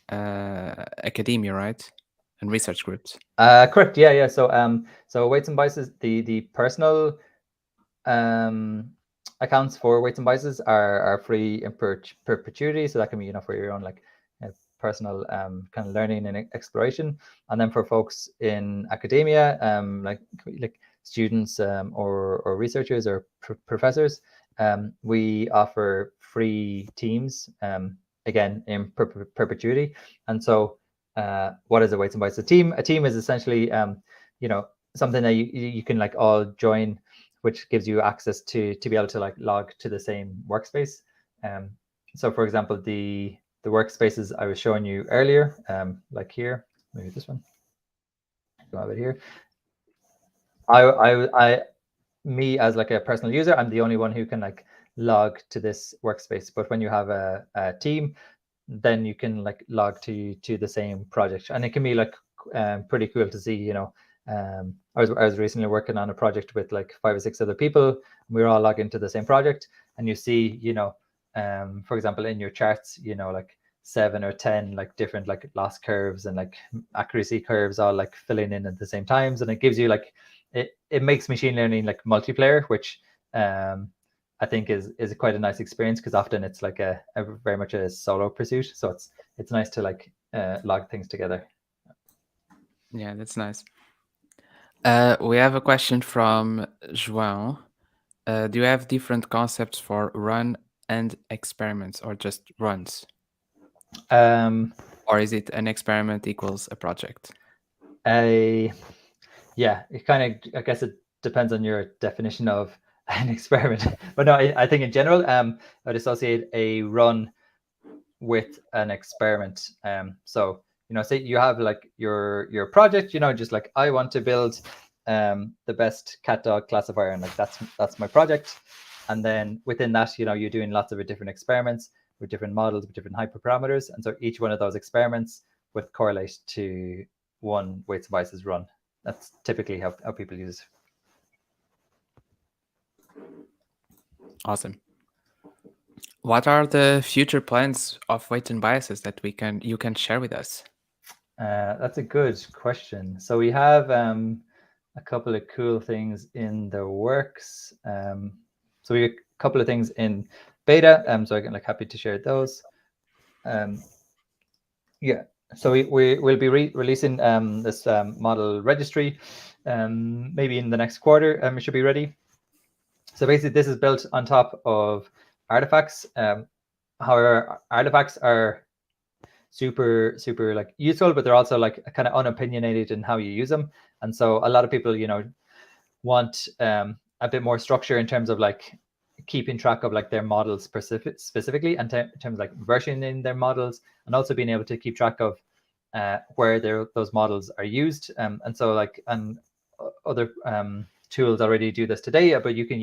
academia, right? And research groups. Correct. Yeah. So weights and biases, the personal accounts for weights and biases are free in perpetuity. So that can be for your own like personal kind of learning and exploration. And then for folks in academia, like students or researchers or professors, we offer free teams, again in perpetuity. And so what is a weights and biases team? A team is essentially something that you can like all join, which gives you access to be able to like log to the same workspace. So for example, the workspaces I was showing you earlier, like here, maybe this one, go have it here. Me as like a personal user, I'm the only one who can like log to this workspace. But when you have a team, then you can like log to the same project, and it can be like pretty cool to see. I was recently working on a project with like 5 or 6 other people, and we were all logging to the same project, and you see, for example, in your charts, like 7 or 10 like different like loss curves and like accuracy curves all like filling in at the same times, and it gives you like it makes machine learning like multiplayer, which I think is quite a nice experience, because often it's like a very much a solo pursuit. So it's nice to like log things together. Yeah, that's nice. We have a question from João. Do you have different concepts for run and experiments, or just runs? Or is it an experiment equals a project? Yeah, it kind of, I guess it depends on your definition of an experiment. But no, I think in general, I'd associate a run with an experiment. So say you have like your project, just like I want to build the best cat dog classifier, and like that's my project. And then within that, you're doing lots of different experiments with different models, with different hyperparameters, and so each one of those experiments would correlate to one weights and biases run. That's typically how people use it. Awesome. What are the future plans of weights and biases that you can share with us? That's a good question. So we have a couple of cool things in the works. So we have a couple of things in beta. So I'm like happy to share those. Yeah. So we'll be releasing this model registry maybe in the next quarter. It should be ready. So basically, this is built on top of artifacts. However, artifacts are super like useful, but they're also like kind of unopinionated in how you use them. And so a lot of people, want a bit more structure in terms of like keeping track of like their models specifically, and in terms of like versioning their models, and also being able to keep track of where those models are used. And so like other tools already do this today, but you can,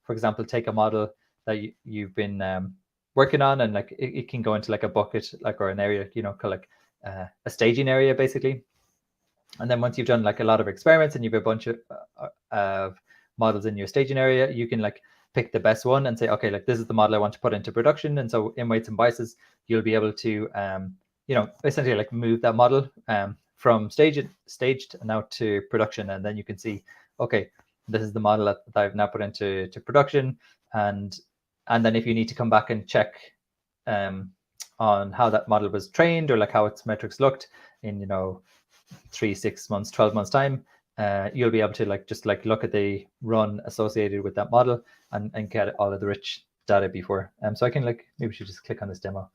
for example, take a model that you've been working on, and like it can go into like a bucket, like, or an area, called like a staging area basically. And then once you've done like a lot of experiments and you've a bunch of models in your staging area, you can like pick the best one and say, okay, like this is the model I want to put into production. And so in Weights and Biases, you'll be able to, essentially like move that model from staged now to production. And then you can see, okay, this is the model that I've now put into production. And then if you need to come back and check on how that model was trained, or like how its metrics looked in, 3, 6 months, 12 months time, you'll be able to like just like look at the run associated with that model and get all of the rich data before. So I can like, maybe we should just click on this demo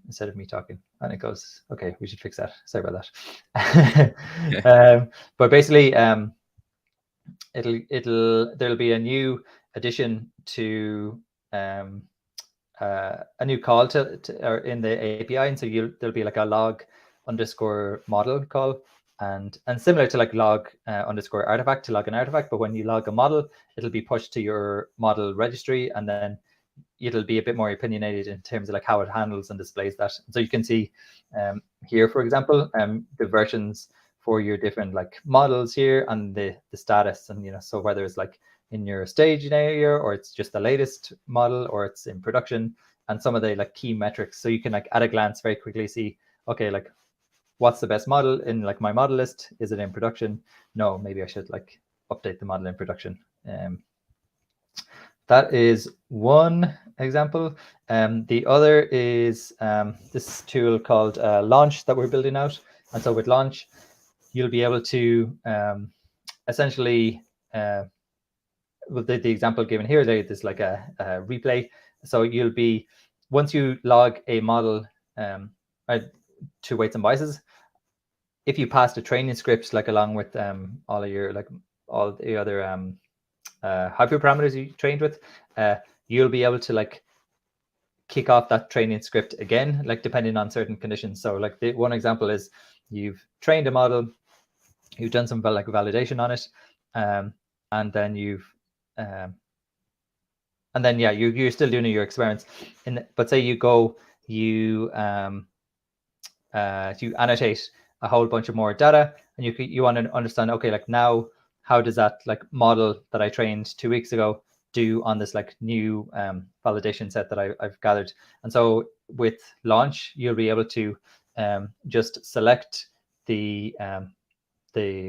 instead of me talking, and it goes, okay, we should fix that. Sorry about that. But basically, there'll be a new addition to a new call to or in the API, and so there'll be like a log underscore model call, and similar to like log underscore artifact to log an artifact, but when you log a model, it'll be pushed to your model registry, and then it'll be a bit more opinionated in terms of like how it handles and displays that. So you can see here, for example, the versions for your different like models here, and the status, and so whether it's like in your staging area, or it's just the latest model, or it's in production, and some of the like key metrics. So you can like at a glance very quickly see, okay, like what's the best model in like my model list? Is it in production? No, maybe I should like update the model in production. That is one example. The other is this tool called Launch that we're building out. And so with Launch, you'll be able to essentially, with the example given here, there's like a replay. So you'll be, once you log a model to Weights and Biases, if you pass the training scripts like along with all of your like all the other hyperparameters you trained with, you'll be able to like kick off that training script again, like depending on certain conditions. So like the one example is you've trained a model, you've done some like validation on it, and then you've and then yeah, you're still doing your experiments. But say you go, you annotate a whole bunch of more data, and you want to understand, okay, like now how does that like model that I trained 2 weeks ago do on this like new validation set that I've gathered. And so with Launch, you'll be able to just select the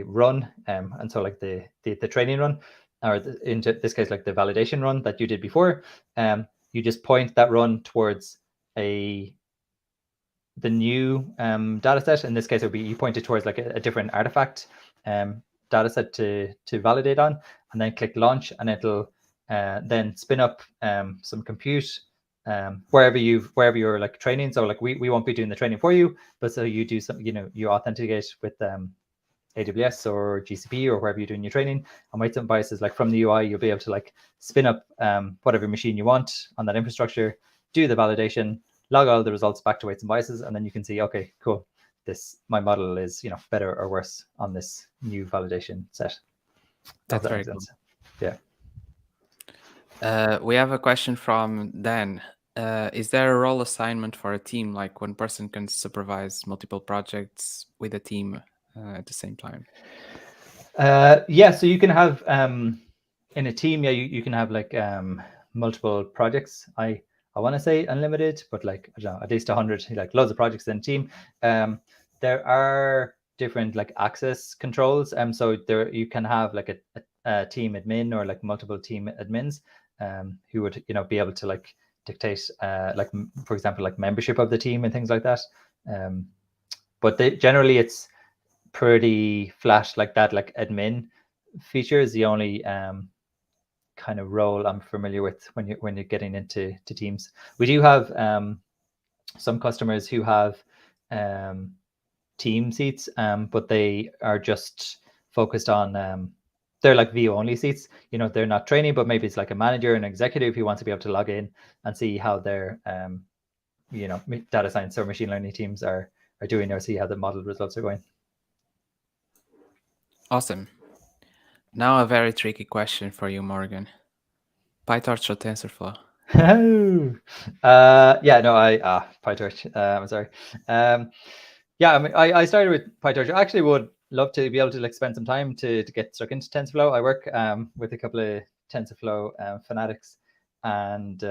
run, and so like the training run, or in this case like the validation run that you did before, you just point that run towards the new data set. In this case, it would be you point it towards like a different artifact data set to validate on, and then click Launch, and it'll then spin up some compute wherever you're like training. So like we won't be doing the training for you, but so you do some, you authenticate with AWS or GCP or wherever you're doing your training. And Weights and Biases, like from the UI, you'll be able to like spin up whatever machine you want on that infrastructure, do the validation, log all the results back to Weights and Biases, and then you can see, okay, cool, my model is better or worse on this new validation set. That's very cool. Yeah. We have a question from Dan. Is there a role assignment for a team, like one person can supervise multiple projects with a team at the same time? Yeah, so you can have in a team, you can have like multiple projects. I want to say unlimited, but like I don't know, at least 100, like loads of projects in a team. There are different like access controls. So there you can have like a team admin or like multiple team admins who would be able to like dictate like, for example, like membership of the team and things like that. But generally it's pretty flat like that. Like admin feature is the only kind of role I'm familiar with when you're getting into teams. We do have some customers who have team seats, but they are just focused on they're like view only seats. They're not training, but maybe it's like a manager and executive who wants to be able to log in and see how their data science or machine learning teams are doing, or see how the model results are going. Awesome. Now a very tricky question for you, Morgan. PyTorch or TensorFlow? Yeah, no, PyTorch. I'm sorry. Yeah, I mean, I started with PyTorch. I actually would love to be able to like spend some time to get stuck into TensorFlow. I work with a couple of TensorFlow fanatics, and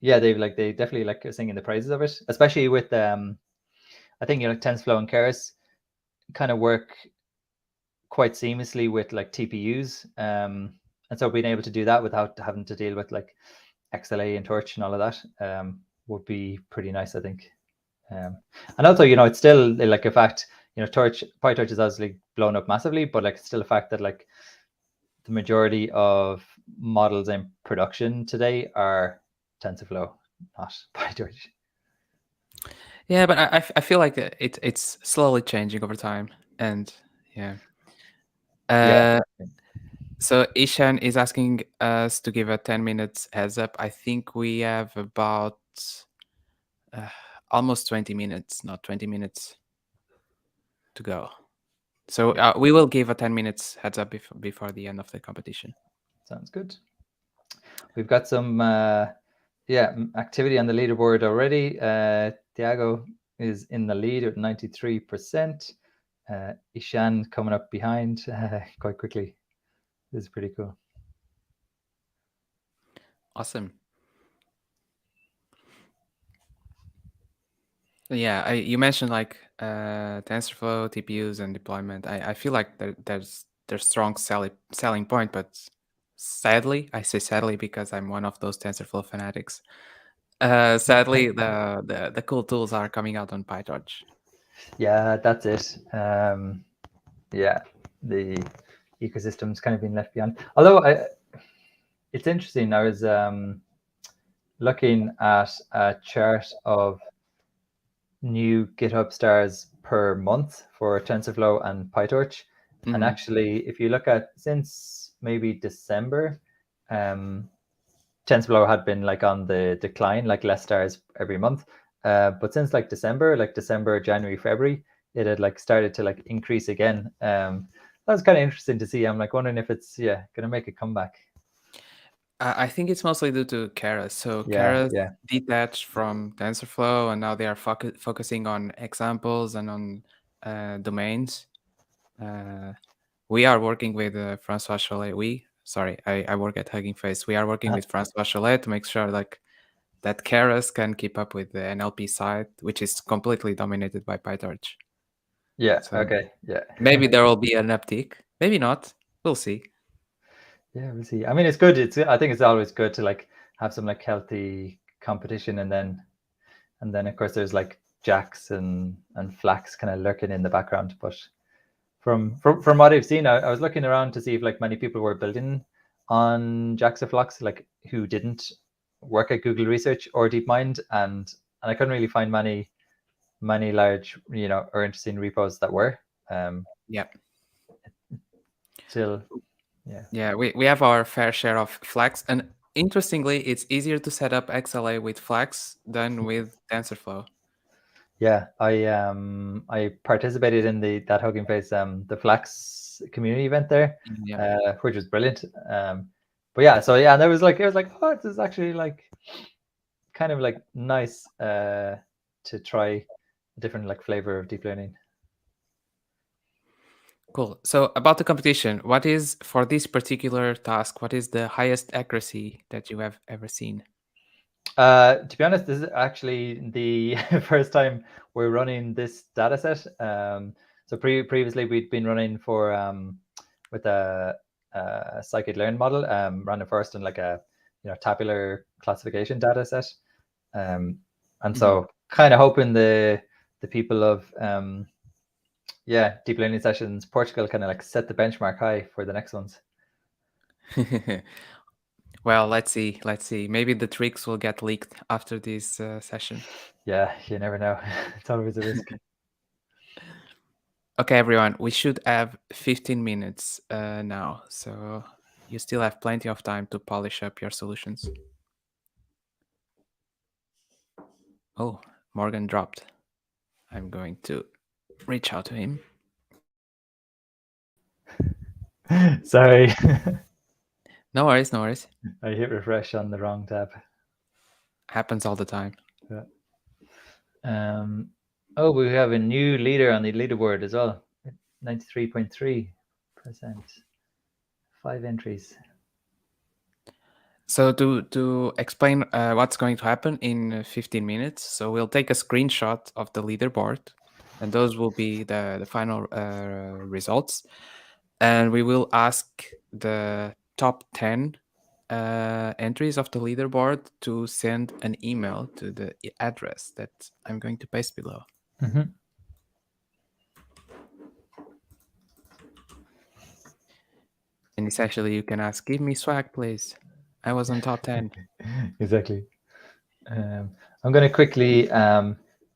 yeah, they definitely like singing the praises of it, especially with I think TensorFlow and Keras kind of work quite seamlessly with like TPUs, and so being able to do that without having to deal with like XLA and Torch and all of that would be pretty nice, I think. And also, it's still like a fact, PyTorch is obviously blown up massively, but like it's still a fact that like the majority of models in production today are TensorFlow, not PyTorch. Yeah, but I feel like it's slowly changing over time, and yeah. Yeah. So Ishan is asking us to give a 10 minutes heads up. I think we have about uh, almost 20 minutes, not 20 minutes to go. So we will give a 10 minutes heads up before the end of the competition. Sounds good. We've got some activity on the leaderboard already. Thiago is in the lead at 93%. Ishan coming up behind quite quickly. This is pretty cool. Awesome. Yeah, you mentioned like TensorFlow, TPUs, and deployment. I feel like there's strong selling point, but sadly, I say sadly because I'm one of those TensorFlow fanatics. Sadly, the cool tools are coming out on PyTorch. Yeah, that's it. Yeah, the ecosystem's kind of been left behind. Although it's interesting. I was looking at a chart of new GitHub stars per month for TensorFlow and PyTorch. And actually, if you look at since maybe December, TensorFlow had been like on the decline, like less stars every month. But since like December, January, February, it had like started to like increase again. That was kind of interesting to see. I'm like wondering if it's gonna make a comeback. I think it's mostly due to Keras. So Yeah, Keras yeah, detached from TensorFlow, and now they are focusing on examples and on domains. We are working with Francois Cholet. I work at Hugging Face. We are working with Francois Cholet to make sure like that Keras can keep up with the NLP side, which is completely dominated by PyTorch. yeah. So Okay, yeah. maybe there will be an uptick. Maybe not. We'll see. Yeah, we'll see. I mean, it's good. I think it's always good to like have some like healthy competition, and then of course there's like Jax and Flax kind of lurking in the background. But from what I've seen, I was looking around to see if like many people were building on Jax or Flax, like who didn't work at Google Research or DeepMind, and I couldn't really find many large or interesting repos that were. Yeah. Still, Yeah, we have our fair share of Flax, and interestingly, it's easier to set up XLA with Flax than with TensorFlow. Yeah, I participated in that Hugging Face the Flax community event there, Yeah. which was brilliant. But yeah, so yeah, and it was like oh, this is actually like kind of like nice to try a different like flavor of deep learning. Cool. So about the competition, what is for this particular task? What is the highest accuracy that you have ever seen? To be honest, this is actually the first time we're running this dataset. So previously we'd been running for with a scikit-learn model, ran it first in like a tabular classification dataset, and so kind of hoping the people of deep learning sessions Portugal kind of like set the benchmark high for the next ones. Well, let's see. Let's see. Maybe the tricks will get leaked after this session. Yeah, you never know. It's always a risk. Okay, everyone, we should have 15 minutes now. So you still have plenty of time to polish up your solutions. Oh, Morgan dropped. I'm going to reach out to him. Sorry. No worries, no worries. I hit refresh on the wrong tab. Happens all the time. Oh, we have a new leader on the leaderboard as well. 93.3%. 5 entries. So to explain what's going to happen in 15 minutes, so we'll take a screenshot of the leaderboard, and those will be the final results. And we will ask the top 10 entries of the leaderboard to send an email to the address that I'm going to paste below. Mm-hmm. And essentially, you can ask, "Give me swag, please. I was on top 10." Exactly. I'm going to quickly,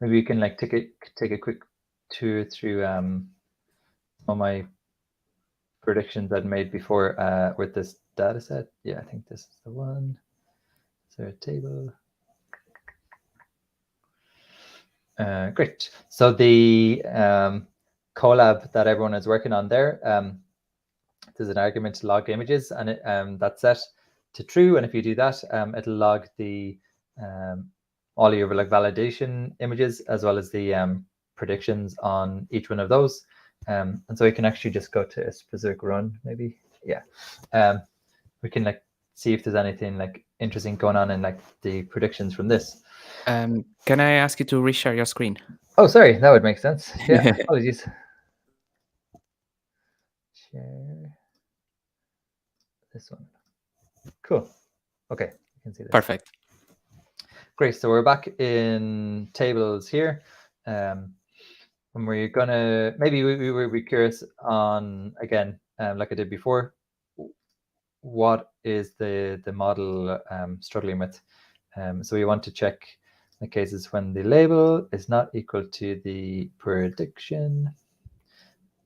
maybe you can like take a quick tour through all my predictions I'd made before with this data set. Yeah, I think this is the one. Is there a table? Great. So the colab that everyone is working on there, there's an argument to log images, and it, that's set to true. And if you do that, it'll log the all your like validation images as well as the predictions on each one of those. And so we can actually just go to a specific run, maybe. Yeah. We can like see if there's anything like interesting going on in like the predictions from this. Can I ask you to reshare your screen? Oh, sorry, that would make sense. Yeah, apologies. Share this one. Cool. Okay, you can see this. Perfect. Great. So we're back in tables here. And we're gonna maybe we will be curious on again, like I did before, what is the model struggling with? So we want to check the cases when the label is not equal to the prediction.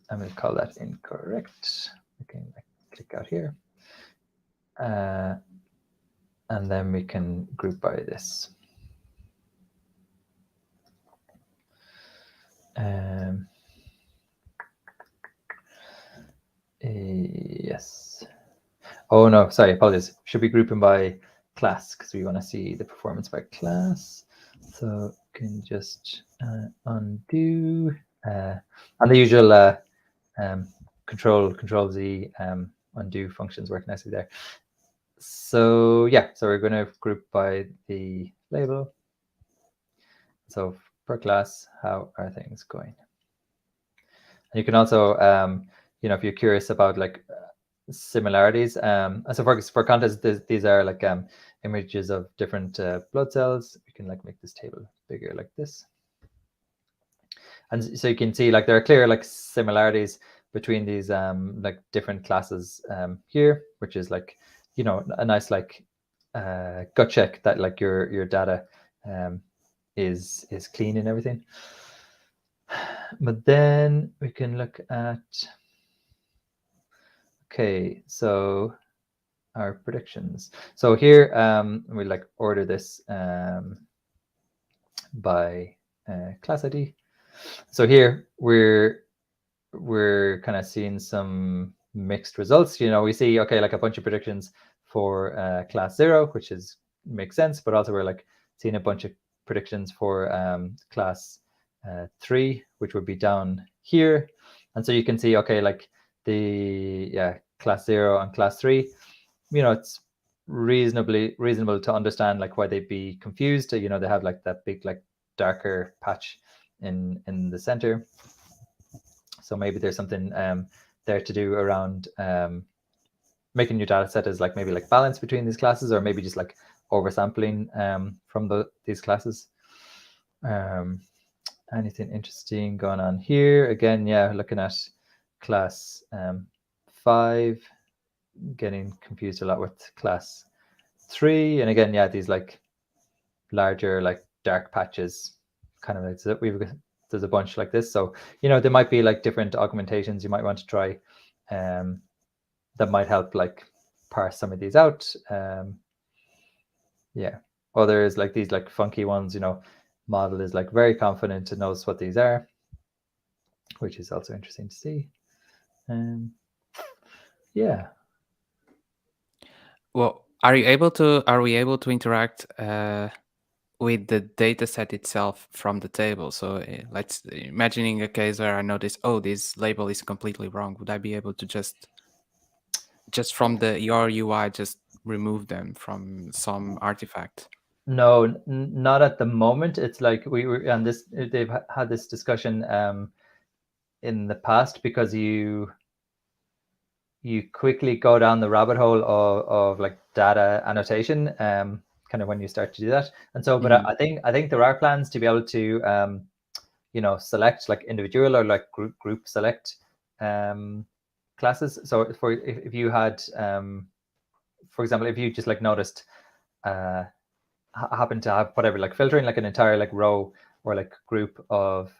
I'm going to call that incorrect. We can click out here. And then we can group by this. Yes. Oh, no, sorry, apologies. Should be grouping by class because we want to see the performance by class. So can just undo. And the usual control Z undo functions work nicely there. So yeah, so we're going to group by the label. So per class, how are things going? And you can also, you know, if you're curious about like similarities, so for context, these are like images of different blood cells. We can like make this table bigger like this. And so you can see like there are clear like similarities between these like different classes here, which is like, you know, a nice like gut check that like your data is clean and everything. But then we can look at, okay, so our predictions. So here we like order this by class ID. So here we're kind of seeing some mixed results. You know, we see, okay, like a bunch of predictions for class 0, which makes sense, but also we're like seeing a bunch of predictions for class 3, which would be down here. And so you can see, okay, like the class 0 and class 3, you know, it's reasonable to understand like why they'd be confused. You know, they have like that big like darker patch in the center. So maybe there's something there to do around making your data set as like maybe like balance between these classes, or maybe just like oversampling from these classes. Anything interesting going on here? Again, yeah, looking at class 5, getting confused a lot with class 3. And again, yeah, these like larger like dark patches, kind of like, so there's a bunch like this. So, you know, there might be like different augmentations you might want to try that might help like parse some of these out. Yeah, others like these like funky ones, you know, model is like very confident and knows what these are, which is also interesting to see. Yeah. Well, are we able to interact with the data set itself from the table. So let's imagining a case where I notice, oh, this label is completely wrong. Would I be able to just from the your UI just remove them from some artifact? No, not at the moment. It's like we were, and this they've had this discussion in the past, because you quickly go down the rabbit hole of like data annotation, kind of when you start to do that. And so, but I think there are plans to be able to select like individual or like group select classes. So for if you had for example, if you just like noticed happen to have whatever, like filtering like an entire like row or like group of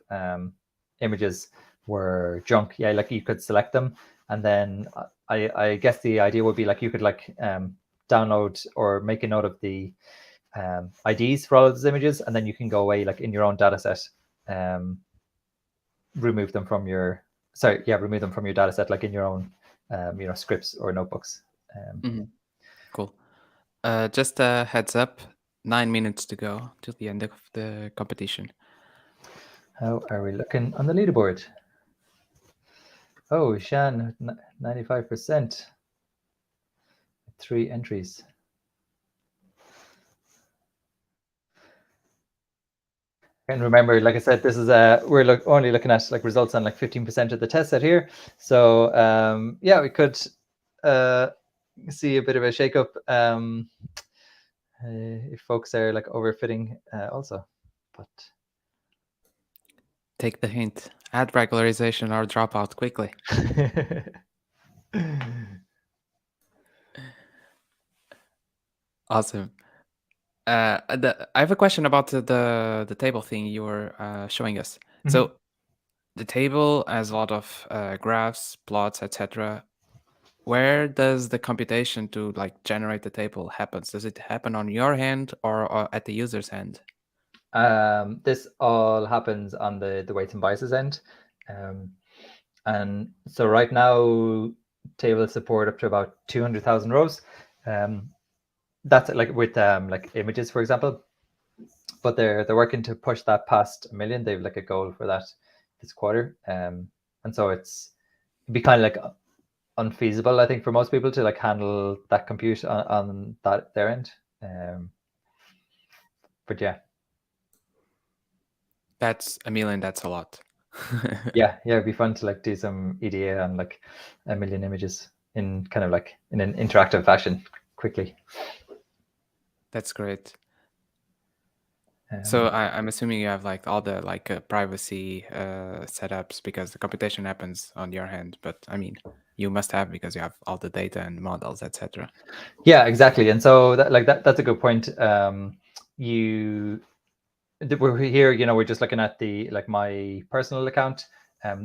images were junk, yeah, like you could select them, and then I guess the idea would be like you could like download or make a note of the IDs for all of those images, and then you can go away like in your own data set, remove them from your data set, like in your own scripts or notebooks. Cool. Just a heads up, 9 minutes to go till the end of the competition. How are we looking on the leaderboard? Oh, Shan, 95%. 3 entries. And remember, like I said, this is we're only looking at like results on like 15% of the test set here. So yeah, we could see a bit of a shakeup if folks are like overfitting also. But take the hint. Add regularization or drop out quickly. Awesome. I have a question about the table thing you were showing us. So the table has a lot of graphs, plots, etc. Where does the computation to like generate the table happens? Does it happen on your hand or at the user's hand? This all happens on the weights and biases end. And so right now, tables support up to about 200,000 rows. That's like with like images, for example. But they're working to push that past 1 million. They've like a goal for that this quarter. And so it'd be kind of like unfeasible, I think, for most people to like handle that compute on that their end. But yeah. That's 1 million, that's a lot. yeah, it'd be fun to like do some EDA on like 1 million images in kind of like in an interactive fashion quickly. That's great. So I'm assuming you have like all the like privacy setups because the computation happens on your hand, but I mean you must have because you have all the data and models, etc. Yeah, exactly. And so that's a good point. We're here, we're just looking at the like my personal account.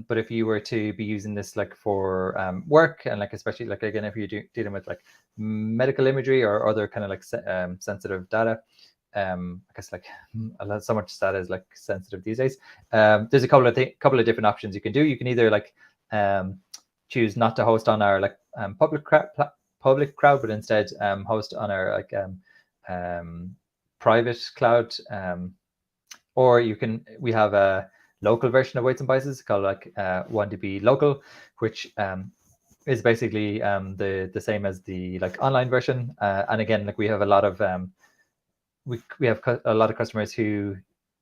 But if you were to be using this like for work, and like especially like again if you're dealing with like medical imagery or other kind of like sensitive data, I guess like so much data is like sensitive these days. There's a couple of different options you can do. You can either like choose not to host on our like public crowd, but instead host on our like private cloud. Or we have a local version of weights and biases called like 1DB local, which is basically the same as the like online version. And again, like we have a lot of we have a lot of customers who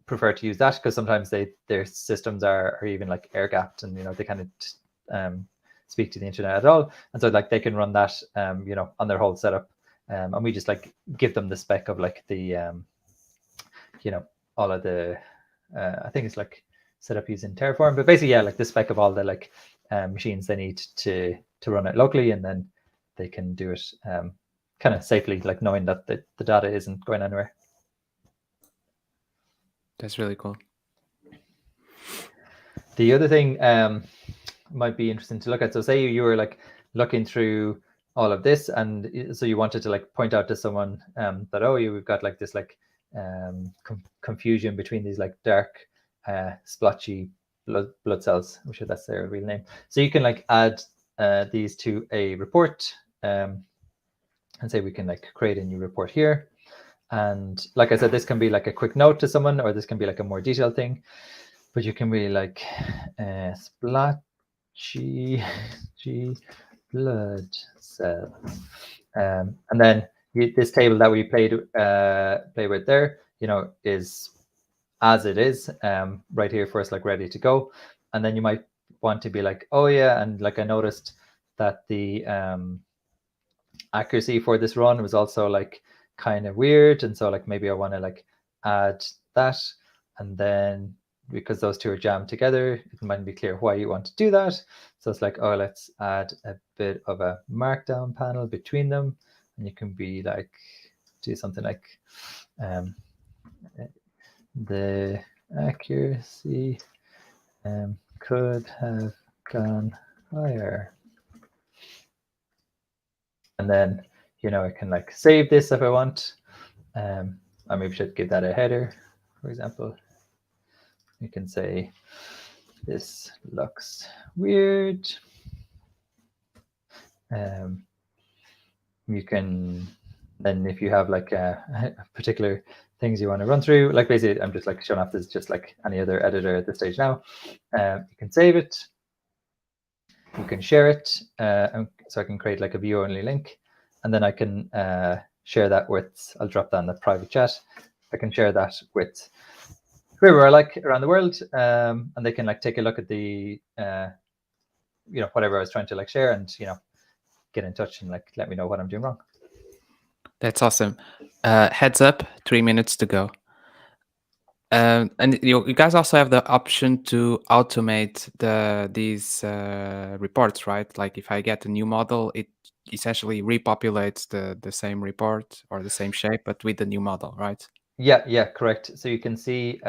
prefer to use that because sometimes their systems are even like air gapped, and they kind of speak to the internet at all, and so like they can run that on their whole setup, and we just like give them the spec of like the all of the I think it's like set up using Terraform, but basically like the spec of all the like machines they need to run it locally, and then they can do it kind of safely, like knowing that the data isn't going anywhere. That's really cool. The other thing might be interesting to look at. So say you were like looking through all of this, and so you wanted to like point out to someone that we've got like this like confusion between these like dark splotchy blood cells. I'm sure that's their real name. So you can like add these to a report, and say we can like create a new report here, And like I said, this can be like a quick note to someone, or this can be like a more detailed thing. But you can be like splotchy blood cell, and then this table that we play with there, is as it is right here for us, like ready to go. And then you might want to be like, oh yeah, and like I noticed that the accuracy for this run was also like kind of weird, and so like maybe I want to like add that. And then because those two are jammed together, it might be clear why you want to do that. So it's like, oh, let's add a bit of a markdown panel between them, and you can be like, do something like the accuracy could have gone higher. And then, I can like save this if I want. I maybe should give that a header, for example. You can say, this looks weird. You can then, if you have like particular things you want to run through, like basically I'm just like showing off this just like any other editor at this stage now. You can save it. You can share it. So I can create like a view only link, and then I can share that with, I'll drop that in the private chat. I can share that with whoever I like around the world, and they can like take a look at the whatever I was trying to like share, and get in touch and like let me know what I'm doing wrong. That's awesome. Heads up, 3 minutes to go. And you guys also have the option to automate these reports, right? Like if I get a new model, it essentially repopulates the same report or the same shape, but with the new model, right? Yeah, correct. So you can see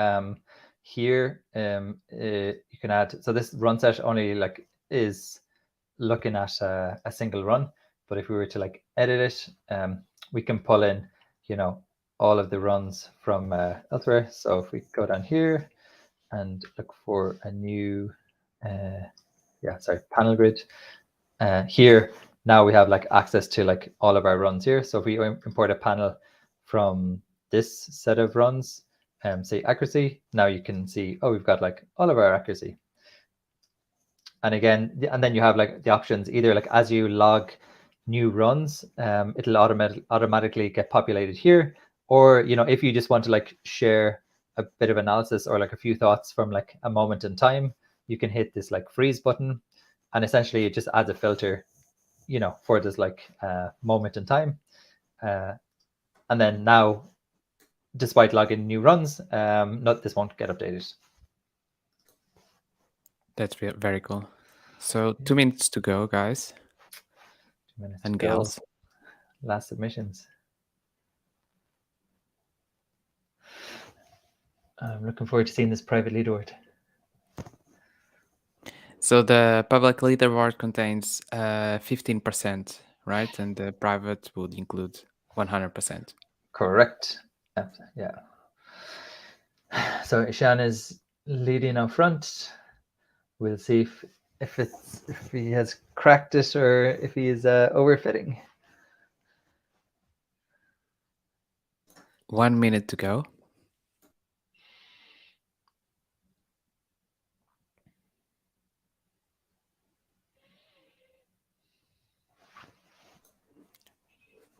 here, you can add, so this run set only like is looking at a single run, but if we were to like edit it, we can pull in, all of the runs from elsewhere. So if we go down here and look for a new, panel grid, here, now we have like access to like all of our runs here. So if we import a panel from this set of runs, say accuracy, now you can see, oh, we've got like all of our accuracy. And again, and then you have like the options, either like as you log new runs, it'll automatically get populated here. Or, if you just want to like share a bit of analysis or like a few thoughts from like a moment in time, you can hit this like freeze button, and essentially it just adds a filter, for this like moment in time. And then now, despite logging new runs, this won't get updated. That's very cool. So 2 minutes to go, guys 2 minutes and to go. gals. Last submissions. I'm looking forward to seeing this private leaderboard. So the public leaderboard contains 15%, right? And the private would include 100%. Correct. Yeah. So Ishan is leading out front. We'll see if he has cracked it or if he is overfitting. 1 minute to go.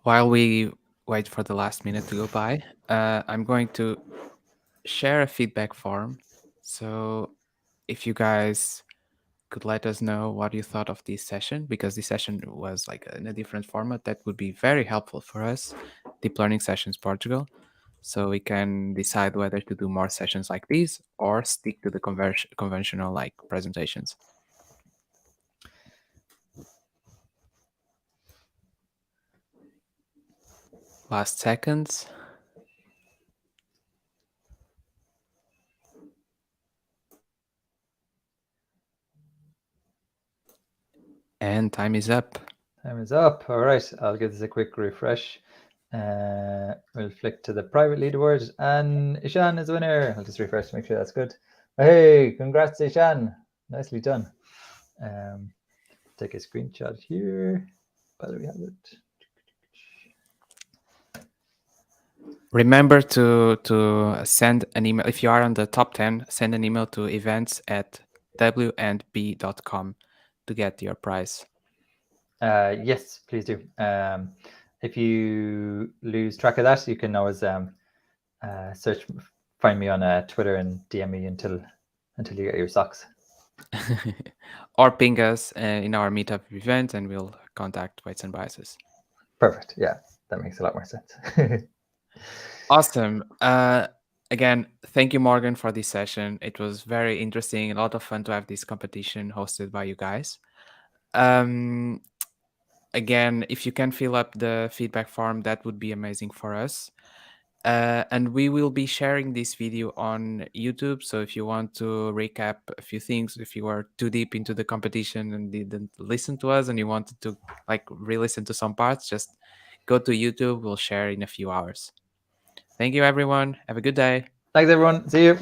While we wait for the last minute to go by, I'm going to share a feedback form. So if you guys could let us know what you thought of this session, because this session was like in a different format, that would be very helpful for us, Deep Learning Sessions Portugal. So we can decide whether to do more sessions like these or stick to the conventional like presentations. Last seconds. And time is up. Time is up. All right, I'll give this a quick refresh. We'll flick to the private leaderboard, and Ishan is the winner. I'll just refresh to make sure that's good. Hey, congrats, Ishan. Nicely done. Take a screenshot here. While we have it. Remember to send an email. If you are on the top 10, send an email to events@wandb.com to get your prize. Yes, please do. If you lose track of that, you can always find me on Twitter and DM me until you get your socks. Or ping us in our meetup event and we'll contact Weights and Biases. Perfect. Yeah, that makes a lot more sense. Awesome. Again, thank you, Morgan, for this session. It was very interesting, a lot of fun to have this competition hosted by you guys. Again, if you can fill up the feedback form, that would be amazing for us. And we will be sharing this video on YouTube. So if you want to recap a few things, if you were too deep into the competition and didn't listen to us and you wanted to like re-listen to some parts, just go to YouTube. We'll share in a few hours. Thank you, everyone. Have a good day. Thanks, everyone. See you.